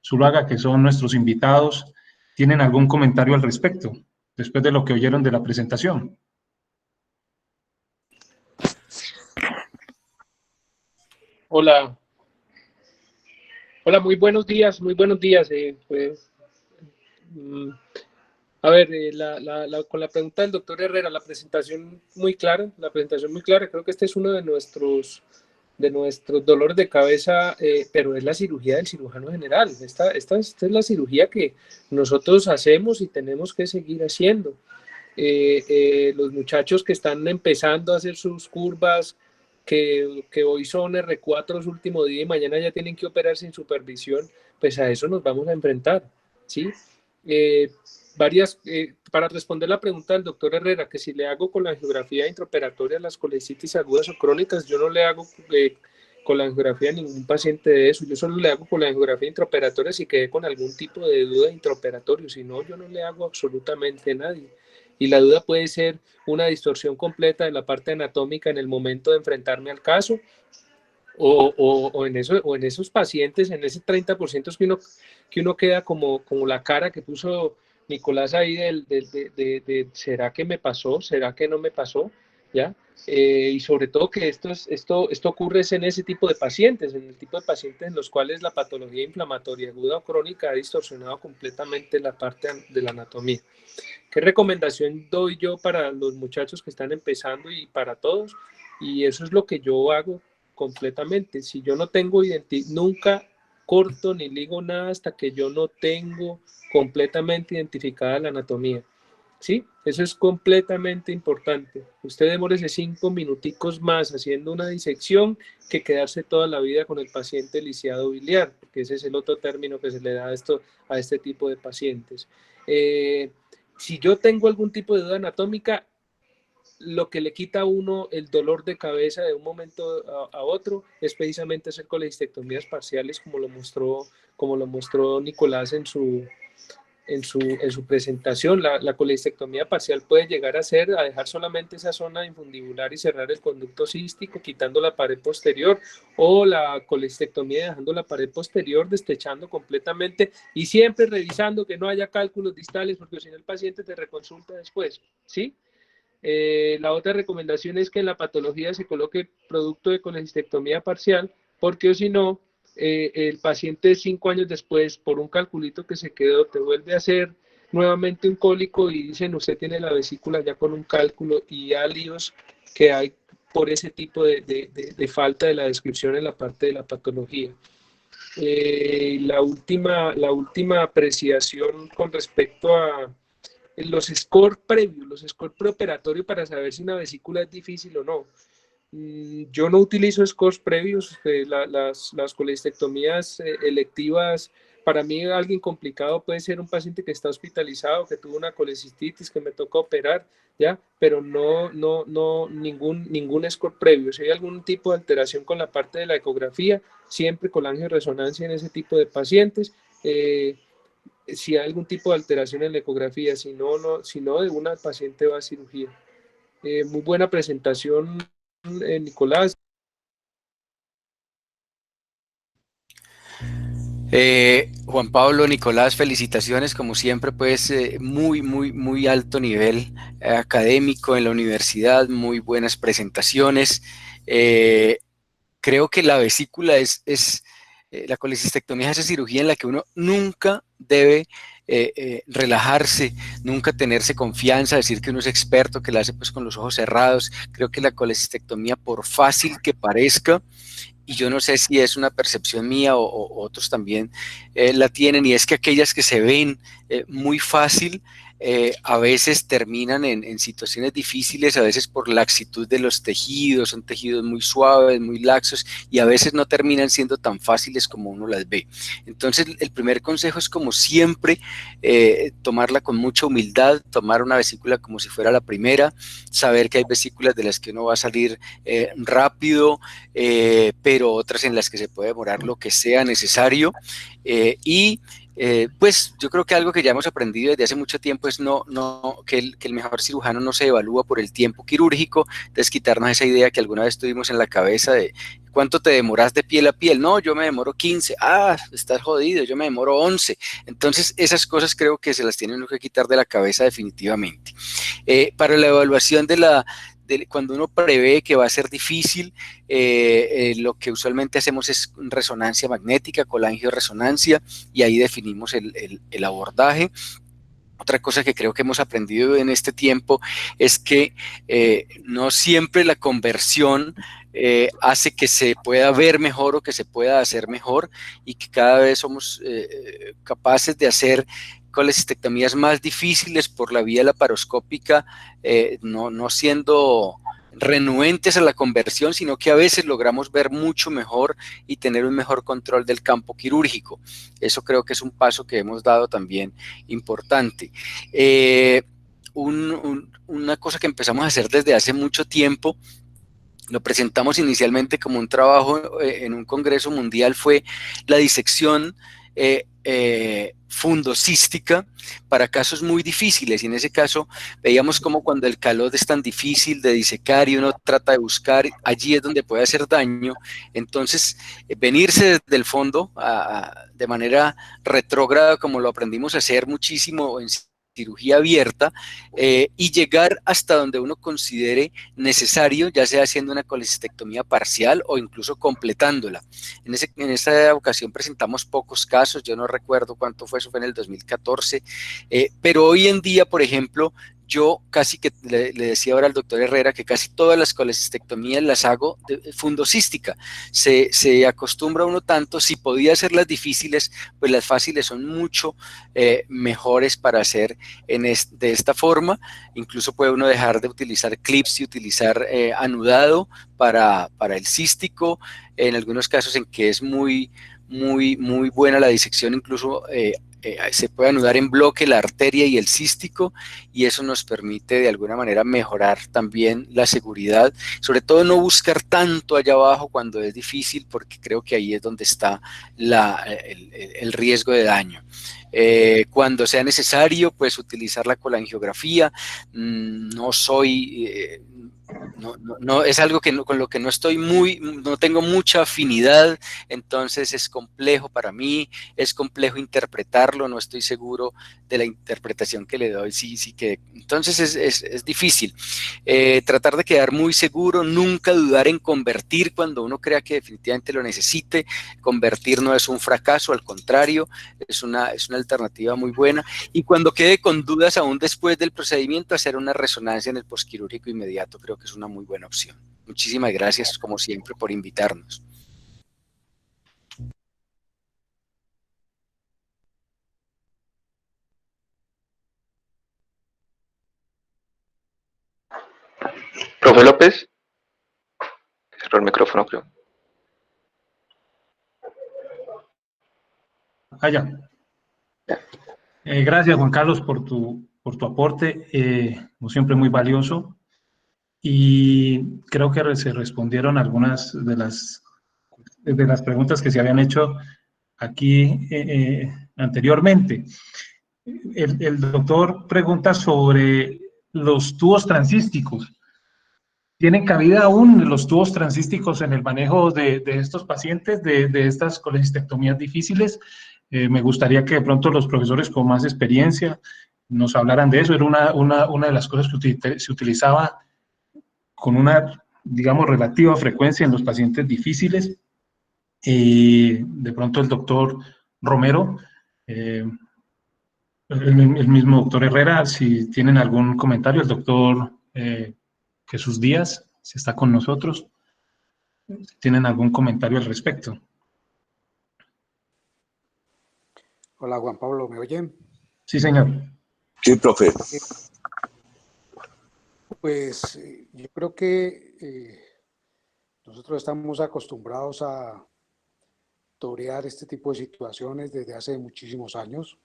Zuluaga, que son nuestros invitados, ¿tienen algún comentario al respecto, después de lo que oyeron de la presentación? Hola, hola, muy buenos días, muy buenos días. A ver, con la pregunta del doctor Herrera, la presentación muy clara, creo que este es uno de nuestros dolores de cabeza, pero es la cirugía del cirujano general. Esta es la cirugía que nosotros hacemos y tenemos que seguir haciendo. Los muchachos que están empezando a hacer sus curvas, que hoy son R4 su último día y mañana ya tienen que operar sin supervisión, pues a eso nos vamos a enfrentar, ¿sí? Para responder la pregunta del doctor Herrera, que si le hago con la angiografía intraoperatoria las colecitis agudas o crónicas, yo no le hago con la angiografía a ningún paciente de eso, yo solo le hago con la angiografía intraoperatoria si quedé con algún tipo de duda intraoperatorio, si no, yo no le hago absolutamente a nadie. Y la duda puede ser una distorsión completa de la parte anatómica en el momento de enfrentarme al caso, o en esos pacientes, en ese 30% que uno queda como la cara que puso Nicolás ahí de ¿será que me pasó? ¿Será que no me pasó? ¿Ya? Y sobre todo que esto ocurre en ese tipo de pacientes, en el tipo de pacientes en los cuales la patología inflamatoria aguda o crónica ha distorsionado completamente la parte de la anatomía. ¿Qué recomendación doy yo para los muchachos que están empezando y para todos? Y eso es lo que yo hago completamente. Si yo no tengo nunca corto ni ligo nada hasta que yo no tengo completamente identificada la anatomía. ¿Sí? Eso es completamente importante. Usted demórese 5 minuticos más haciendo una disección que quedarse toda la vida con el paciente lisiado biliar, porque ese es el otro término que se le da a este tipo de pacientes. Si yo tengo algún tipo de duda anatómica, lo que le quita a uno el dolor de cabeza de un momento a otro es precisamente hacer colecistectomías parciales, como lo mostró Nicolás en su presentación. La colecistectomía parcial puede llegar a dejar solamente esa zona infundibular y cerrar el conducto cístico, quitando la pared posterior, o la colecistectomía dejando la pared posterior, destechando completamente y siempre revisando que no haya cálculos distales, porque si no el paciente te reconsulta después, ¿sí? La otra recomendación es que en la patología se coloque producto de colecistectomía parcial, porque o si no, el paciente 5 años después, por un calculito que se quedó, te vuelve a hacer nuevamente un cólico y dicen usted tiene la vesícula ya con un cálculo, y ya líos que hay por ese tipo de falta de la descripción en la parte de la patología. La última apreciación con respecto a los scores previos, los scores preoperatorios para saber si una vesícula es difícil o no. Yo no utilizo scores previos, las colecistectomías electivas. Para mí alguien complicado puede ser un paciente que está hospitalizado, que tuvo una colecistitis, que me toca operar, ¿ya? Pero no ningún score previo. Si hay algún tipo de alteración con la parte de la ecografía, siempre con la angioresonancia en ese tipo de pacientes. Si hay algún tipo de alteración en la ecografía, si no de una paciente va a cirugía. Muy buena presentación, Nicolás. Juan Pablo, Nicolás, felicitaciones, como siempre, pues muy alto nivel académico en la universidad, muy buenas presentaciones. Creo que la vesícula la colecistectomía es esa cirugía en la que uno nunca debe relajarse, nunca tenerse confianza, decir que uno es experto, que la hace pues con los ojos cerrados. Creo que la colecistectomía, por fácil que parezca, y yo no sé si es una percepción mía o otros también la tienen, y es que aquellas que se ven muy fácil, a veces terminan en situaciones difíciles, a veces por laxitud de los tejidos, son tejidos muy suaves, muy laxos, y a veces no terminan siendo tan fáciles como uno las ve. Entonces, el primer consejo es, como siempre, tomarla con mucha humildad, tomar una vesícula como si fuera la primera, saber que hay vesículas de las que uno va a salir rápido, pero otras en las que se puede demorar lo que sea necesario, y pues yo creo que algo que ya hemos aprendido desde hace mucho tiempo es que el mejor cirujano no se evalúa por el tiempo quirúrgico, entonces quitarnos esa idea que alguna vez tuvimos en la cabeza de ¿cuánto te demoras de piel a piel? No, yo me demoro 15, estás jodido, yo me demoro 11, entonces esas cosas creo que se las tienen que quitar de la cabeza definitivamente. Para la evaluación cuando uno prevé que va a ser difícil, lo que usualmente hacemos es resonancia magnética, colangioresonancia, y ahí definimos el abordaje. Otra cosa que creo que hemos aprendido en este tiempo es que no siempre la conversión hace que se pueda ver mejor o que se pueda hacer mejor, y que cada vez somos capaces de hacer colecistectomías más difíciles por la vía laparoscópica, no siendo renuentes a la conversión, sino que a veces logramos ver mucho mejor y tener un mejor control del campo quirúrgico. Eso creo que es un paso que hemos dado también importante. Una cosa que empezamos a hacer desde hace mucho tiempo, lo presentamos inicialmente como un trabajo en un congreso mundial, fue la disección fundocística para casos muy difíciles, y en ese caso veíamos como cuando el calor es tan difícil de disecar y uno trata de buscar, allí es donde puede hacer daño. Entonces venirse desde el fondo de manera retrógrada, como lo aprendimos a hacer muchísimo en cirugía abierta, y llegar hasta donde uno considere necesario, ya sea haciendo una colecistectomía parcial o incluso completándola. En esta ocasión presentamos pocos casos, yo no recuerdo cuánto fue, eso fue en el 2014, pero hoy en día, por ejemplo, yo casi que le decía ahora al doctor Herrera que casi todas las colecistectomías las hago fundocística. Se acostumbra uno tanto, si podía hacerlas difíciles, pues las fáciles son mucho mejores para hacer de esta forma. Incluso puede uno dejar de utilizar clips y utilizar anudado para el cístico. En algunos casos en que es muy buena la disección, incluso se puede anudar en bloque la arteria y el cístico, y eso nos permite de alguna manera mejorar también la seguridad, sobre todo no buscar tanto allá abajo cuando es difícil, porque creo que ahí es donde está el riesgo de daño. Cuando sea necesario, pues utilizar la colangiografía. No soy... no, es algo que con lo que no tengo mucha afinidad, entonces es complejo para mí, es complejo interpretarlo, no estoy seguro de la interpretación que le doy, entonces es difícil. Tratar de quedar muy seguro, nunca dudar en convertir cuando uno crea que definitivamente lo necesite. Convertir no es un fracaso, al contrario, es una alternativa muy buena, y cuando quede con dudas aún después del procedimiento, hacer una resonancia en el posquirúrgico inmediato, creo que es una muy buena opción. Muchísimas gracias, como siempre, por invitarnos. Profe López, cerró el micrófono, creo. Ya. Gracias, Juan Carlos, por tu aporte, como siempre muy valioso, y creo que se respondieron algunas de las preguntas que se habían hecho aquí anteriormente. El doctor pregunta sobre los tubos transísticos. ¿Tienen cabida aún los tubos transísticos en el manejo de estos pacientes, de estas colecistectomías difíciles? Me gustaría que de pronto los profesores con más experiencia nos hablaran de eso. Era una de las cosas que se utilizaba con una, digamos, relativa frecuencia en los pacientes difíciles. De pronto el doctor Romero, el mismo doctor Herrera, si tienen algún comentario, el doctor Jesús Díaz, si está con nosotros, si tienen algún comentario al respecto. Hola, Juan Pablo, ¿me oyen? Sí, señor. Sí, profe. Pues yo creo que nosotros estamos acostumbrados a torear este tipo de situaciones desde hace muchísimos años.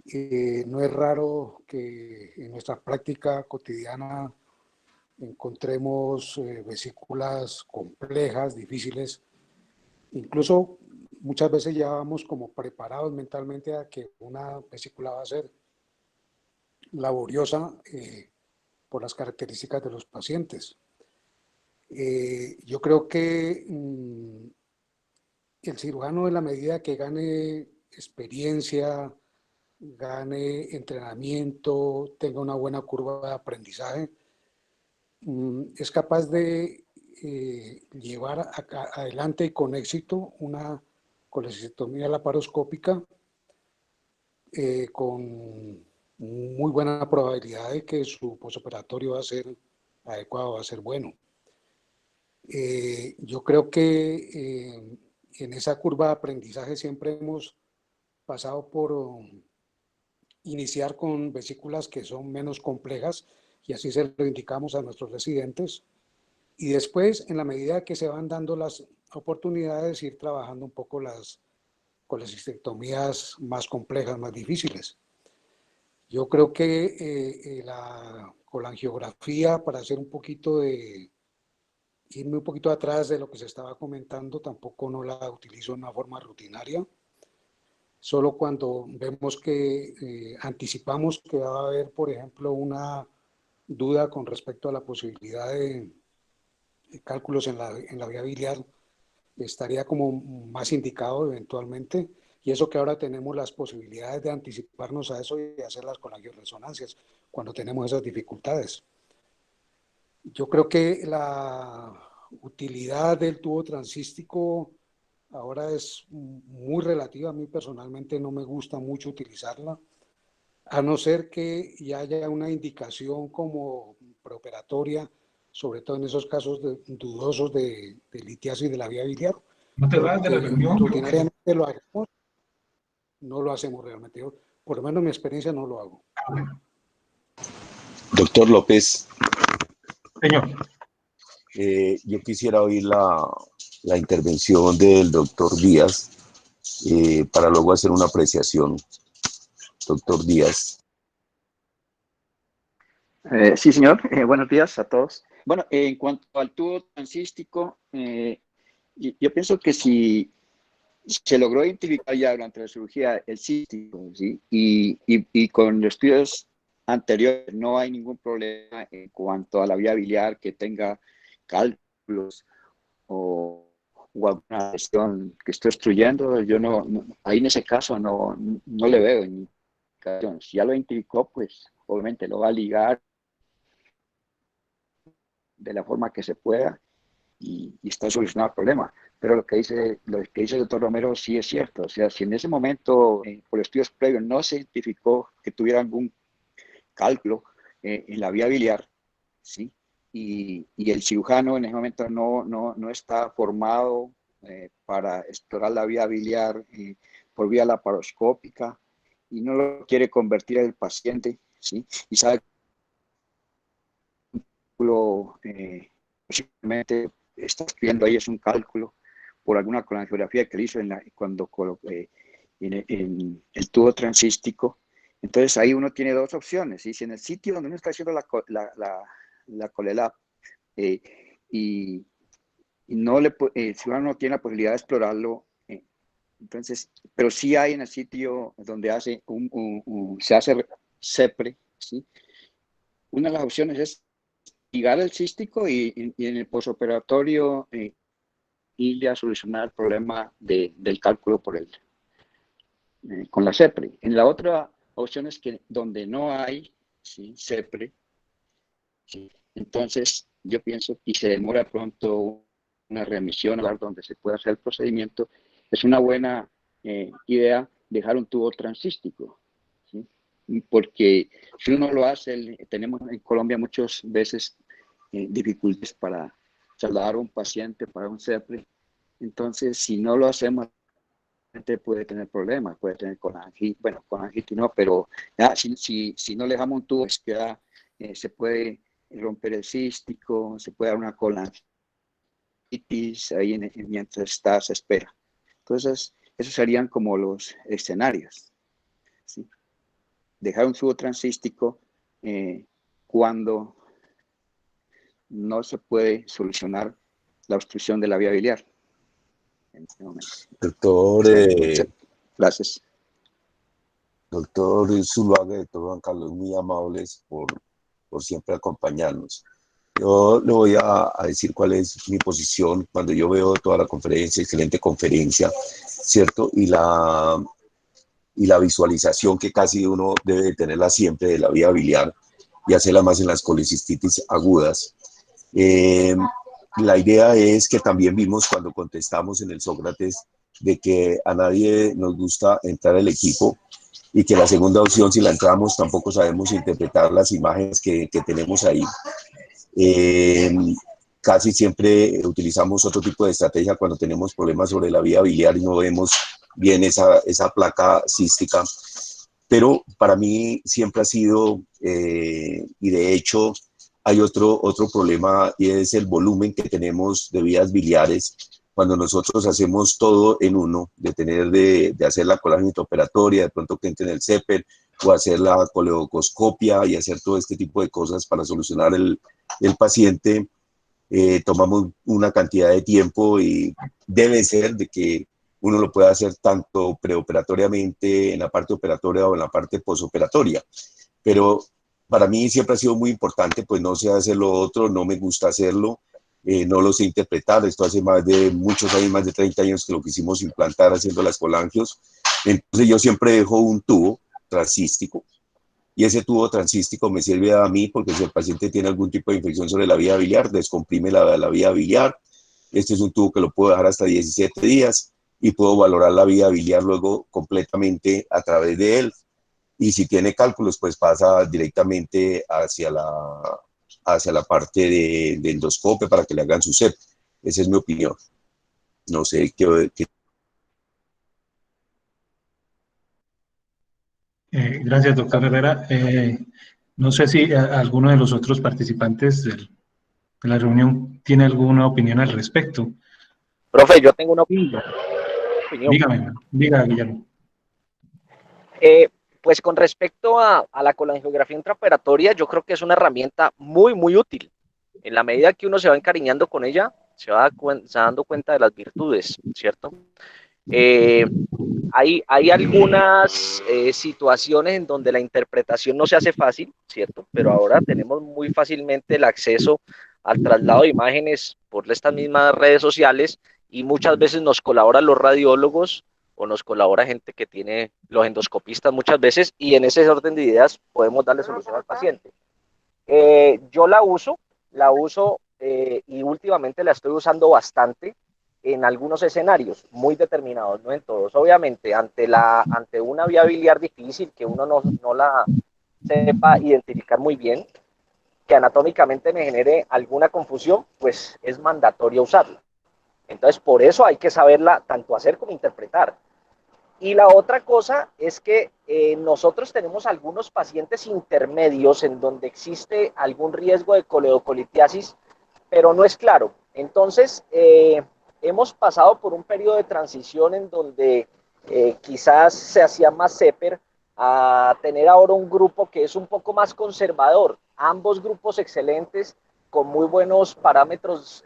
No es raro que en nuestra práctica cotidiana encontremos vesículas complejas, difíciles, incluso muchas veces ya vamos como preparados mentalmente a que una vesícula va a ser laboriosa por las características de los pacientes. Yo creo que el cirujano, en la medida que gane experiencia, gane entrenamiento, tenga una buena curva de aprendizaje, es capaz de llevar adelante y con éxito una colecistectomía laparoscópica con muy buena probabilidad de que su posoperatorio va a ser adecuado, va a ser bueno. Yo creo que en esa curva de aprendizaje siempre hemos pasado por iniciar con vesículas que son menos complejas y así se lo indicamos a nuestros residentes. Y después, en la medida que se van dando las oportunidades, ir trabajando un poco las colecistectomías más complejas, más difíciles. Yo creo que la colangiografía, para hacer un poquito de, irme un poquito atrás de lo que se estaba comentando, tampoco no la utilizo de una forma rutinaria. Solo cuando vemos que anticipamos que va a haber, por ejemplo, una duda con respecto a la posibilidad de cálculos en la vía biliar, estaría como más indicado eventualmente. Y eso que ahora tenemos las posibilidades de anticiparnos a eso y hacer las colangioresonancias cuando tenemos esas dificultades. Yo creo que la utilidad del tubo transístico ahora es muy relativa. A mí personalmente no me gusta mucho utilizarla, a no ser que ya haya una indicación como preoperatoria, sobre todo en esos casos dudosos de litiasis de la vía biliar, ¿No te pero vas de la que reunión? rutinariamente lo hagamos, no lo hacemos realmente. Yo, por lo menos en mi experiencia, no lo hago. Doctor López, Señor. yo quisiera oír la intervención del doctor Díaz para luego hacer una apreciación. Doctor Díaz. Sí, señor. Buenos días a todos. Bueno, en cuanto al tubo transístico, yo pienso que si se logró identificar ya durante la cirugía el cístico, ¿sí? Y con los estudios anteriores no hay ningún problema en cuanto a la vía biliar que tenga cálculos o alguna lesión que esté obstruyendo, yo ahí en ese caso no le veo indicación. Si ya lo identificó, pues obviamente lo va a ligar de la forma que se pueda y está solucionado el problema. Pero lo que dice el doctor Romero sí es cierto. O sea, si en ese momento, por estudios previos, no se identificó que tuviera algún cálculo en la vía biliar, ¿sí? Y el cirujano en ese momento no está formado para explorar la vía biliar por vía laparoscópica y no lo quiere convertir el paciente, ¿sí? Y sabe que posiblemente está escribiendo ahí es un cálculo por alguna colangiografía que le hizo cuando en el tubo transístico. Entonces ahí uno tiene dos opciones. ¿Sí? Si en el sitio donde uno está haciendo la ColeLab y si uno no tiene la posibilidad de explorarlo, entonces, pero sí hay en el sitio donde se hace CEPRE, ¿sí? Una de las opciones es ligar el cístico y en el posoperatorio ir a solucionar el problema del cálculo con la CEPRE. En la otra opción es que donde no hay, ¿sí? CEPRE, ¿sí? Entonces yo pienso que se demora pronto una remisión donde se pueda hacer el procedimiento, es una buena idea dejar un tubo transístico, ¿sí? Porque si uno lo hace, tenemos en Colombia muchas veces dificultades para trasladar a un paciente para un CEPRE. Entonces, si no lo hacemos, puede tener problemas, puede tener colangitis, bueno, colangitis no, pero ya, si no le dejamos un tubo, pues queda, se puede romper el cístico, se puede dar una colangitis ahí mientras se espera. Entonces, esos serían como los escenarios, ¿sí? Dejar un tubo transístico cuando no se puede solucionar la obstrucción de la vía biliar. en este momento. Doctor, Gracias. doctor Zuluaga, doctor Juan Carlos, muy amables por siempre acompañarnos. Yo le voy a decir cuál es mi posición cuando yo veo toda la conferencia, excelente conferencia, ¿cierto? Y la visualización que casi uno debe de tenerla siempre de la vía biliar y hacerla más en las colecistitis agudas. La idea es que también vimos cuando contestamos en el Sócrates de que a nadie nos gusta entrar al equipo y que la segunda opción, si la entramos, tampoco sabemos interpretar las imágenes que tenemos ahí. Casi siempre utilizamos otro tipo de estrategia cuando tenemos problemas sobre la vía biliar y no vemos bien esa placa cística. Pero para mí siempre ha sido, y de hecho hay otro problema, y es el volumen que tenemos de vías biliares cuando nosotros hacemos todo en uno, de hacer la colágeno operatoria, de pronto que entre en el CEPER, o hacer la coleocoscopia y hacer todo este tipo de cosas para solucionar el paciente. Tomamos una cantidad de tiempo y debe ser de que uno lo pueda hacer tanto preoperatoriamente, en la parte operatoria o en la parte posoperatoria. Pero para mí siempre ha sido muy importante, pues no sé hacer lo otro, no me gusta hacerlo, no lo sé interpretar. Esto hace muchos años, más de 30 años que lo quisimos implantar haciendo las colangios. Entonces yo siempre dejo un tubo transcístico, y ese tubo transcístico me sirve a mí porque si el paciente tiene algún tipo de infección sobre la vía biliar, descomprime la vía biliar. Este es un tubo que lo puedo dejar hasta 17 días y puedo valorar la vía biliar luego completamente a través de él. Y si tiene cálculos, pues pasa directamente hacia la parte de endoscopio para que le hagan su CEP. Esa es mi opinión. No sé qué. Gracias, doctor Herrera. No sé si alguno de los otros participantes de la reunión tiene alguna opinión al respecto. Profe, yo tengo una opinión. Dígame, diga, Guillermo. Pues con respecto a la colangiografía intraoperatoria, yo creo que es una herramienta muy, muy útil. En la medida que uno se va encariñando con ella, se va dando cuenta de las virtudes, ¿cierto? Hay algunas situaciones en donde la interpretación no se hace fácil, ¿cierto? Pero ahora tenemos muy fácilmente el acceso al traslado de imágenes por estas mismas redes sociales y muchas veces nos colaboran los radiólogos o nos colabora gente que tiene los endoscopistas muchas veces y en ese orden de ideas podemos darle solución al paciente. Yo la uso y últimamente la estoy usando bastante en algunos escenarios muy determinados, no en todos. Obviamente, ante una vía biliar difícil que uno no la sepa identificar muy bien, que anatómicamente me genere alguna confusión, pues es mandatorio usarla. Entonces, por eso hay que saberla tanto hacer como interpretar. Y la otra cosa es que nosotros tenemos algunos pacientes intermedios en donde existe algún riesgo de coledocolitiasis, pero no es claro. Entonces, hemos pasado por un periodo de transición en donde quizás se hacía más CEPER a tener ahora un grupo que es un poco más conservador. Ambos grupos excelentes, con muy buenos parámetros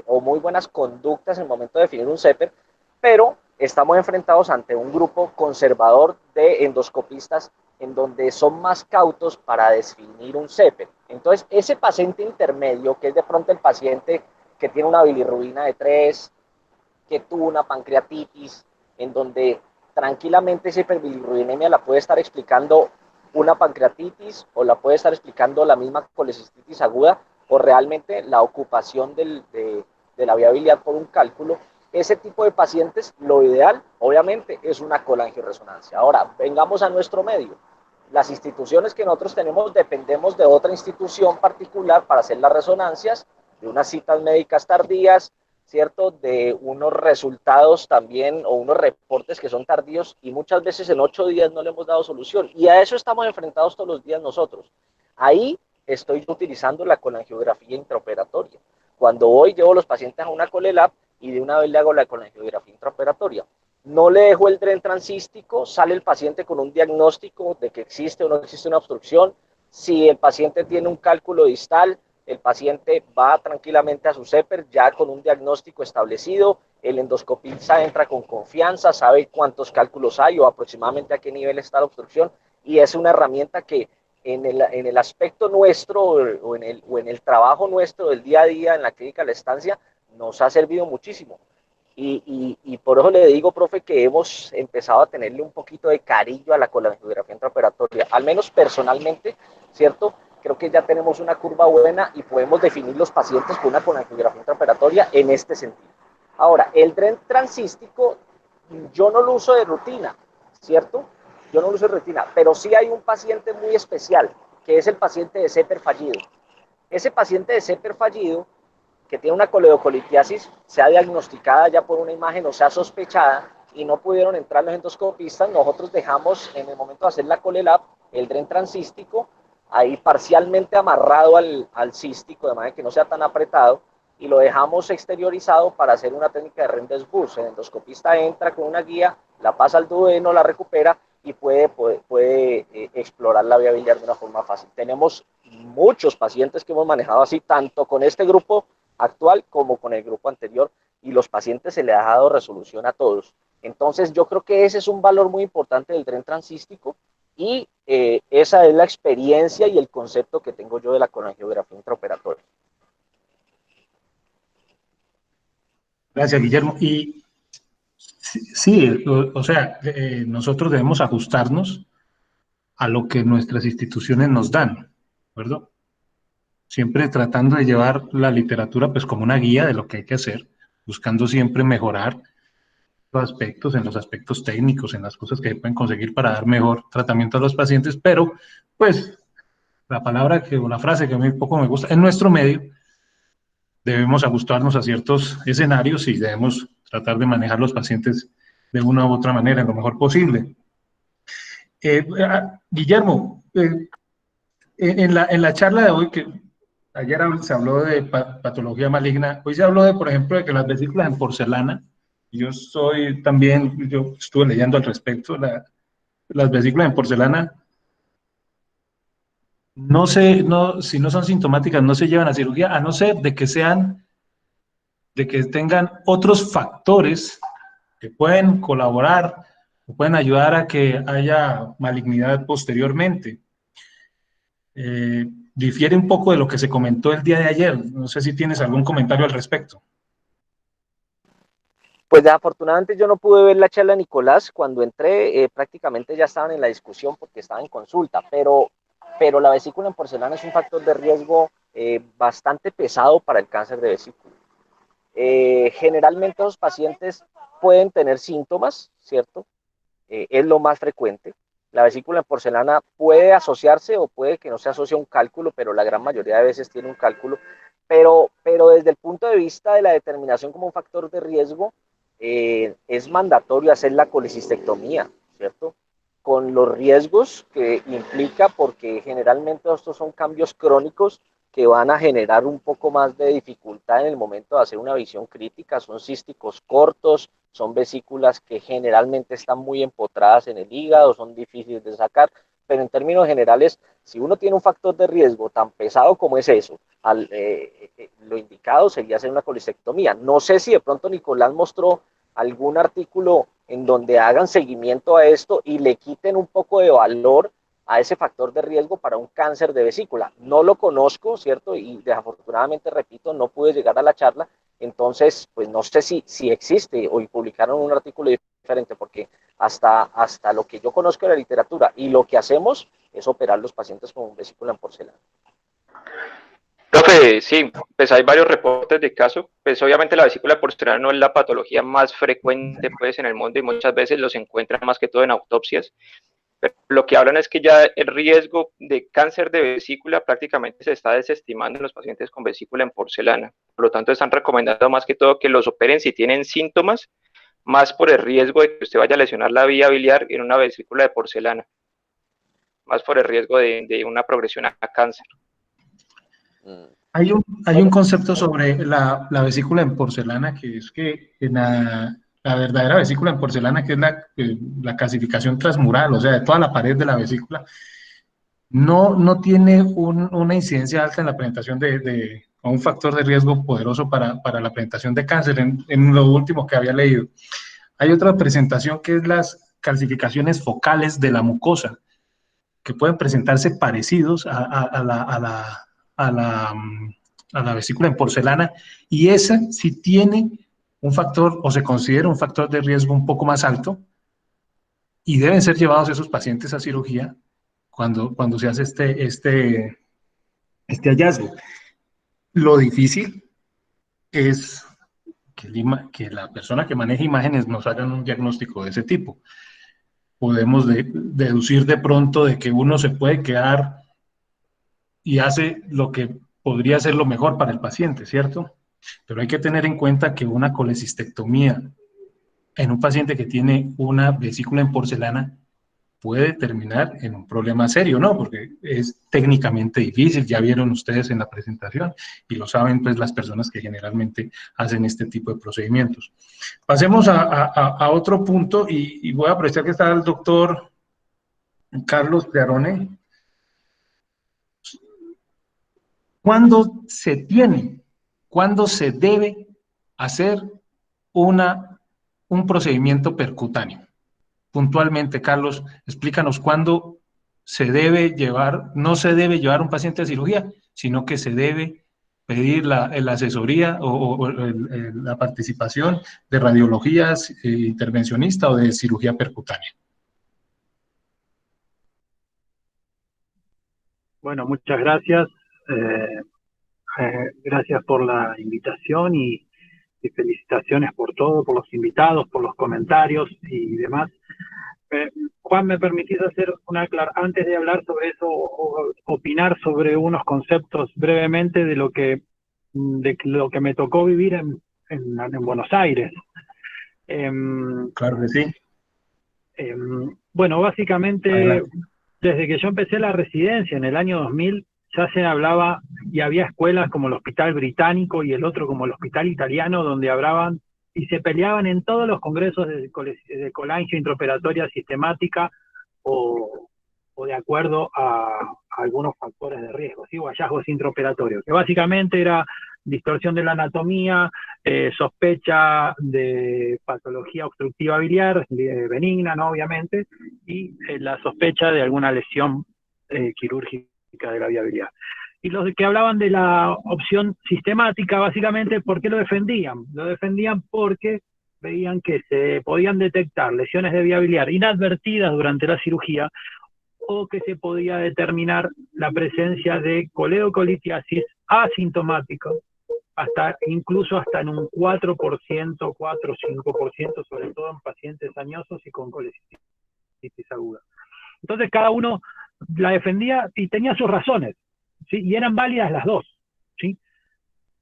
o muy buenas conductas en el momento de definir un CEPER, pero estamos enfrentados ante un grupo conservador de endoscopistas en donde son más cautos para definir un CEPER. Entonces, ese paciente intermedio, que es de pronto el paciente que tiene una bilirrubina de 3, que tuvo una pancreatitis, en donde tranquilamente esa hiperbilirrubinemia la puede estar explicando una pancreatitis o la puede estar explicando la misma colecistitis aguda o realmente la ocupación de la vía biliar por un cálculo. Ese tipo de pacientes, lo ideal, obviamente, es una colangioresonancia. Ahora, vengamos a nuestro medio. Las instituciones que nosotros tenemos dependemos de otra institución particular para hacer las resonancias, de unas citas médicas tardías, ¿cierto? De unos resultados también o unos reportes que son tardíos y muchas veces en 8 días no le hemos dado solución. Y a eso estamos enfrentados todos los días nosotros. Ahí estoy utilizando la colangiografía intraoperatoria. Cuando hoy llevo los pacientes a una colelab y de una vez le hago la colangiografía intraoperatoria. No le dejo el tren transístico, sale el paciente con un diagnóstico de que existe o no existe una obstrucción. Si el paciente tiene un cálculo distal, el paciente va tranquilamente a su CEPER ya con un diagnóstico establecido, el endoscopista entra con confianza, sabe cuántos cálculos hay o aproximadamente a qué nivel está la obstrucción, y es una herramienta que en el aspecto nuestro o en el trabajo nuestro del día a día en la clínica de la estancia nos ha servido muchísimo. Y por eso le digo, profe, que hemos empezado a tenerle un poquito de cariño a la colangiografía intraoperatoria, al menos personalmente, ¿cierto? Creo que ya tenemos una curva buena y podemos definir los pacientes con una colangiografía intraoperatoria en este sentido. Ahora, el tren transístico, yo no lo uso de rutina, ¿cierto? Yo no lo uso de rutina, pero sí hay un paciente muy especial, que es el paciente de CEPER fallido. Ese paciente de CEPER fallido, que tiene una coledocolitiasis, sea diagnosticada ya por una imagen o sea sospechada, y no pudieron entrar los endoscopistas, nosotros dejamos en el momento de hacer la colelab el tren transístico ahí parcialmente amarrado al cístico, de manera que no sea tan apretado, y lo dejamos exteriorizado para hacer una técnica de Rendez-Bus. El endoscopista entra con una guía, la pasa al duodeno, la recupera y puede explorar la vía biliar de una forma fácil. Tenemos muchos pacientes que hemos manejado así, tanto con este grupo actual como con el grupo anterior, y los pacientes se les ha dado resolución a todos. Entonces yo creo que ese es un valor muy importante del tren transístico, y esa es la experiencia y el concepto que tengo yo de la colangiografía intraoperatoria. Gracias, Guillermo. Y sí, o sea, nosotros debemos ajustarnos a lo que nuestras instituciones nos dan, ¿de acuerdo? Siempre tratando de llevar la literatura pues como una guía de lo que hay que hacer, buscando siempre mejorar los aspectos, en los aspectos técnicos, en las cosas que se pueden conseguir para dar mejor tratamiento a los pacientes, pero pues la palabra o la frase que a mí poco me gusta, en nuestro medio debemos ajustarnos a ciertos escenarios y debemos tratar de manejar los pacientes de una u otra manera, lo mejor posible. Guillermo, en la charla de hoy, que ayer se habló de patología maligna, hoy se habló de, por ejemplo, de que las vesículas en porcelana, yo estuve leyendo al respecto, las vesículas en porcelana, si no son sintomáticas, no se llevan a cirugía, a no ser de que tengan otros factores que pueden colaborar o pueden ayudar a que haya malignidad posteriormente. Difiere un poco de lo que se comentó el día de ayer. No sé si tienes algún comentario al respecto. Pues afortunadamente yo no pude ver la charla de Nicolás. Cuando entré prácticamente ya estaban en la discusión porque estaba en consulta, pero la vesícula en porcelana es un factor de riesgo bastante pesado para el cáncer de vesícula. Generalmente los pacientes pueden tener síntomas, ¿cierto? Es lo más frecuente. La vesícula en porcelana puede asociarse o puede que no se asocie a un cálculo, pero la gran mayoría de veces tiene un cálculo. Pero desde el punto de vista de la determinación como un factor de riesgo, es mandatorio hacer la colecistectomía, ¿cierto? Con los riesgos que implica, porque generalmente estos son cambios crónicos que van a generar un poco más de dificultad en el momento de hacer una visión crítica. Son císticos cortos, son vesículas que generalmente están muy empotradas en el hígado, son difíciles de sacar, pero en términos generales, si uno tiene un factor de riesgo tan pesado como es eso, lo indicado sería hacer una colecistectomía. No sé si de pronto Nicolás mostró algún artículo en donde hagan seguimiento a esto y le quiten un poco de valor a ese factor de riesgo para un cáncer de vesícula. No lo conozco, ¿cierto? Y desafortunadamente, repito, no pude llegar a la charla, entonces, pues no sé si existe o publicaron un artículo diferente, porque hasta lo que yo conozco de la literatura y lo que hacemos es operar los pacientes con vesícula en porcelana. Profe, sí, pues hay varios reportes de caso, pues obviamente la vesícula porcelana no es la patología más frecuente pues en el mundo y muchas veces los encuentran más que todo en autopsias, pero lo que hablan es que ya el riesgo de cáncer de vesícula prácticamente se está desestimando en los pacientes con vesícula en porcelana, por lo tanto están recomendando más que todo que los operen si tienen síntomas, más por el riesgo de que usted vaya a lesionar la vía biliar en una vesícula de porcelana, más por el riesgo de una progresión a cáncer. Hay un concepto sobre la vesícula en porcelana, que es que la verdadera vesícula en porcelana, que es la clasificación transmural, o sea, de toda la pared de la vesícula, no tiene una incidencia alta en la presentación o un factor de riesgo poderoso para la presentación de cáncer, en lo último que había leído. Hay otra presentación que es las calcificaciones focales de la mucosa, que pueden presentarse parecidos a la vesícula en porcelana, y esa sí tiene un factor, o se considera un factor de riesgo un poco más alto, y deben ser llevados esos pacientes a cirugía cuando se hace este hallazgo. Lo difícil es que la persona que maneja imágenes nos haga un diagnóstico de ese tipo. Podemos deducir de pronto de que uno se puede quedar y hace lo que podría ser lo mejor para el paciente, ¿cierto? Pero hay que tener en cuenta que una colecistectomía en un paciente que tiene una vesícula en porcelana puede terminar en un problema serio, ¿no? Porque es técnicamente difícil, ya vieron ustedes en la presentación, y lo saben pues las personas que generalmente hacen este tipo de procedimientos. Pasemos a otro punto, y voy a aprovechar que está el doctor Carlos Clarone. ¿Cuándo se debe hacer un procedimiento percutáneo? Puntualmente, Carlos, explícanos cuándo no se debe llevar un paciente a cirugía, sino que se debe pedir la asesoría o la participación de radiologías intervencionista o de cirugía percutánea. Bueno, muchas gracias. Gracias por la invitación y felicitaciones por todo, por los invitados, por los comentarios y demás. Juan, ¿me permitís hacer antes de hablar sobre eso, opinar sobre unos conceptos brevemente de lo que me tocó vivir en Buenos Aires? Claro que sí. Bueno, básicamente, adelante. Desde que yo empecé la residencia en el año 2000, ya se hablaba, y había escuelas como el Hospital Británico y el otro como el Hospital Italiano, donde hablaban y se peleaban en todos los congresos de colangio intraoperatoria sistemática o de acuerdo a algunos factores de riesgo, ¿sí? O hallazgos intraoperatorios, que básicamente era distorsión de la anatomía, sospecha de patología obstructiva biliar, benigna, ¿no? Obviamente, y la sospecha de alguna lesión quirúrgica de la vía biliar. Y los que hablaban de la opción sistemática, básicamente, ¿por qué lo defendían? Lo defendían porque veían que se podían detectar lesiones de vía biliar inadvertidas durante la cirugía, o que se podía determinar la presencia de coledocolitiasis asintomática, incluso hasta en un 4%, 4 o 5%, sobre todo en pacientes añosos y con colecistitis aguda. Entonces cada uno la defendía y tenía sus razones, ¿sí? Y eran válidas las dos, ¿sí?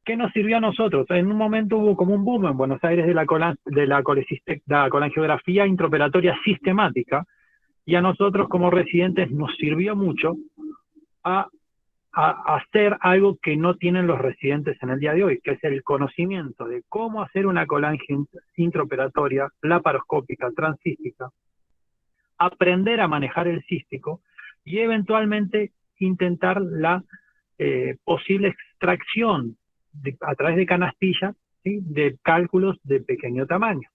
¿Qué nos sirvió a nosotros? En un momento hubo como un boom en Buenos Aires de la colangiografía intraoperatoria sistemática, y a nosotros como residentes nos sirvió mucho a hacer algo que no tienen los residentes en el día de hoy, que es el conocimiento de cómo hacer una colangia intraoperatoria laparoscópica transcística, aprender a manejar el cístico y eventualmente intentar la posible extracción a través de canastillas, ¿sí? De cálculos de pequeño tamaño.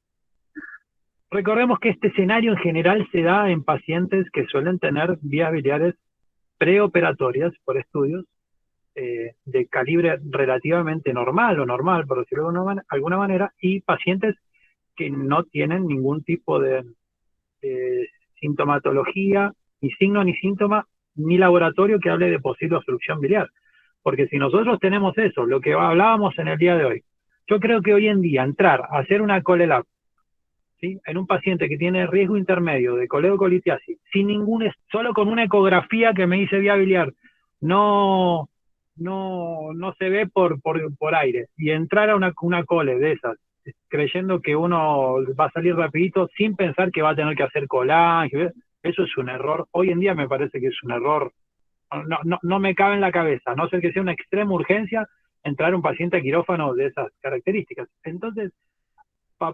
Recordemos que este escenario en general se da en pacientes que suelen tener vías biliares preoperatorias por estudios de calibre relativamente normal o normal, por decirlo de alguna manera, y pacientes que no tienen ningún tipo de sintomatología, ni signo ni síntoma, ni laboratorio que hable de posible obstrucción biliar. Porque si nosotros tenemos eso, lo que hablábamos en el día de hoy, yo creo que hoy en día entrar a hacer una ColeLab, ¿sí? En un paciente que tiene riesgo intermedio de coledocolitiasis, solo con una ecografía que me dice vía biliar, no se ve por aire, y entrar a una cole de esas, creyendo que uno va a salir rapidito sin pensar que va a tener que hacer colangio, eso es un error. Hoy en día me parece que es un error, no me cabe en la cabeza, a no ser que sea una extrema urgencia entrar a un paciente a quirófano de esas características. Entonces,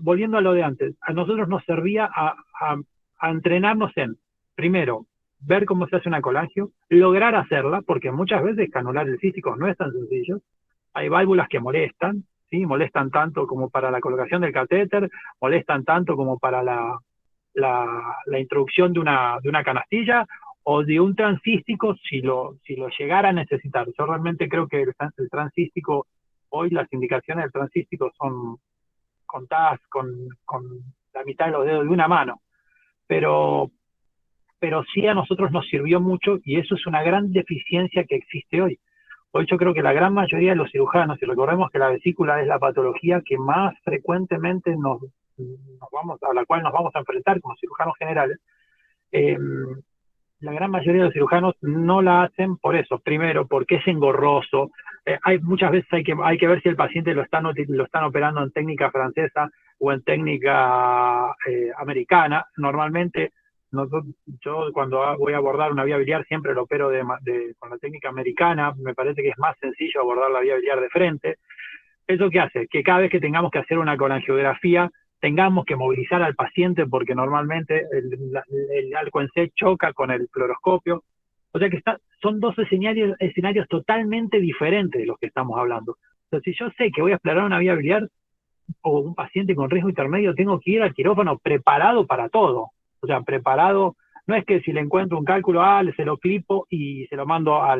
volviendo a lo de antes, a nosotros nos servía a entrenarnos en, primero, ver cómo se hace una colangio, lograr hacerla, porque muchas veces canular el cístico no es tan sencillo. Hay válvulas que molestan, ¿sí? Molestan tanto como para la colocación del catéter, molestan tanto como para la introducción de una canastilla o de un transcístico si lo llegara a necesitar. Yo realmente creo que el transcístico, hoy las indicaciones del transcístico son contadas con la mitad de los dedos de una mano, pero sí a nosotros nos sirvió mucho y eso es una gran deficiencia que existe hoy. Hoy yo creo que la gran mayoría de los cirujanos, y recordemos que la vesícula es la patología que más frecuentemente a la cual nos vamos a enfrentar como cirujanos generales, la gran mayoría de los cirujanos no la hacen por eso. Primero, porque es engorroso. Muchas veces hay que ver si el paciente lo están operando en técnica francesa o en técnica americana. Normalmente, yo cuando voy a abordar una vía biliar siempre lo opero con la técnica americana. Me parece que es más sencillo abordar la vía biliar de frente. ¿Eso qué hace? Que cada vez que tengamos que hacer una colangiografía tengamos que movilizar al paciente porque normalmente el arco en C choca con el fluoroscopio. O sea que son dos escenarios totalmente diferentes de los que estamos hablando. Entonces, si yo sé que voy a explorar una vía biliar o un paciente con riesgo intermedio, tengo que ir al quirófano preparado para todo. O sea, preparado, no es que si le encuentro un cálculo, se lo clipo y se lo mando a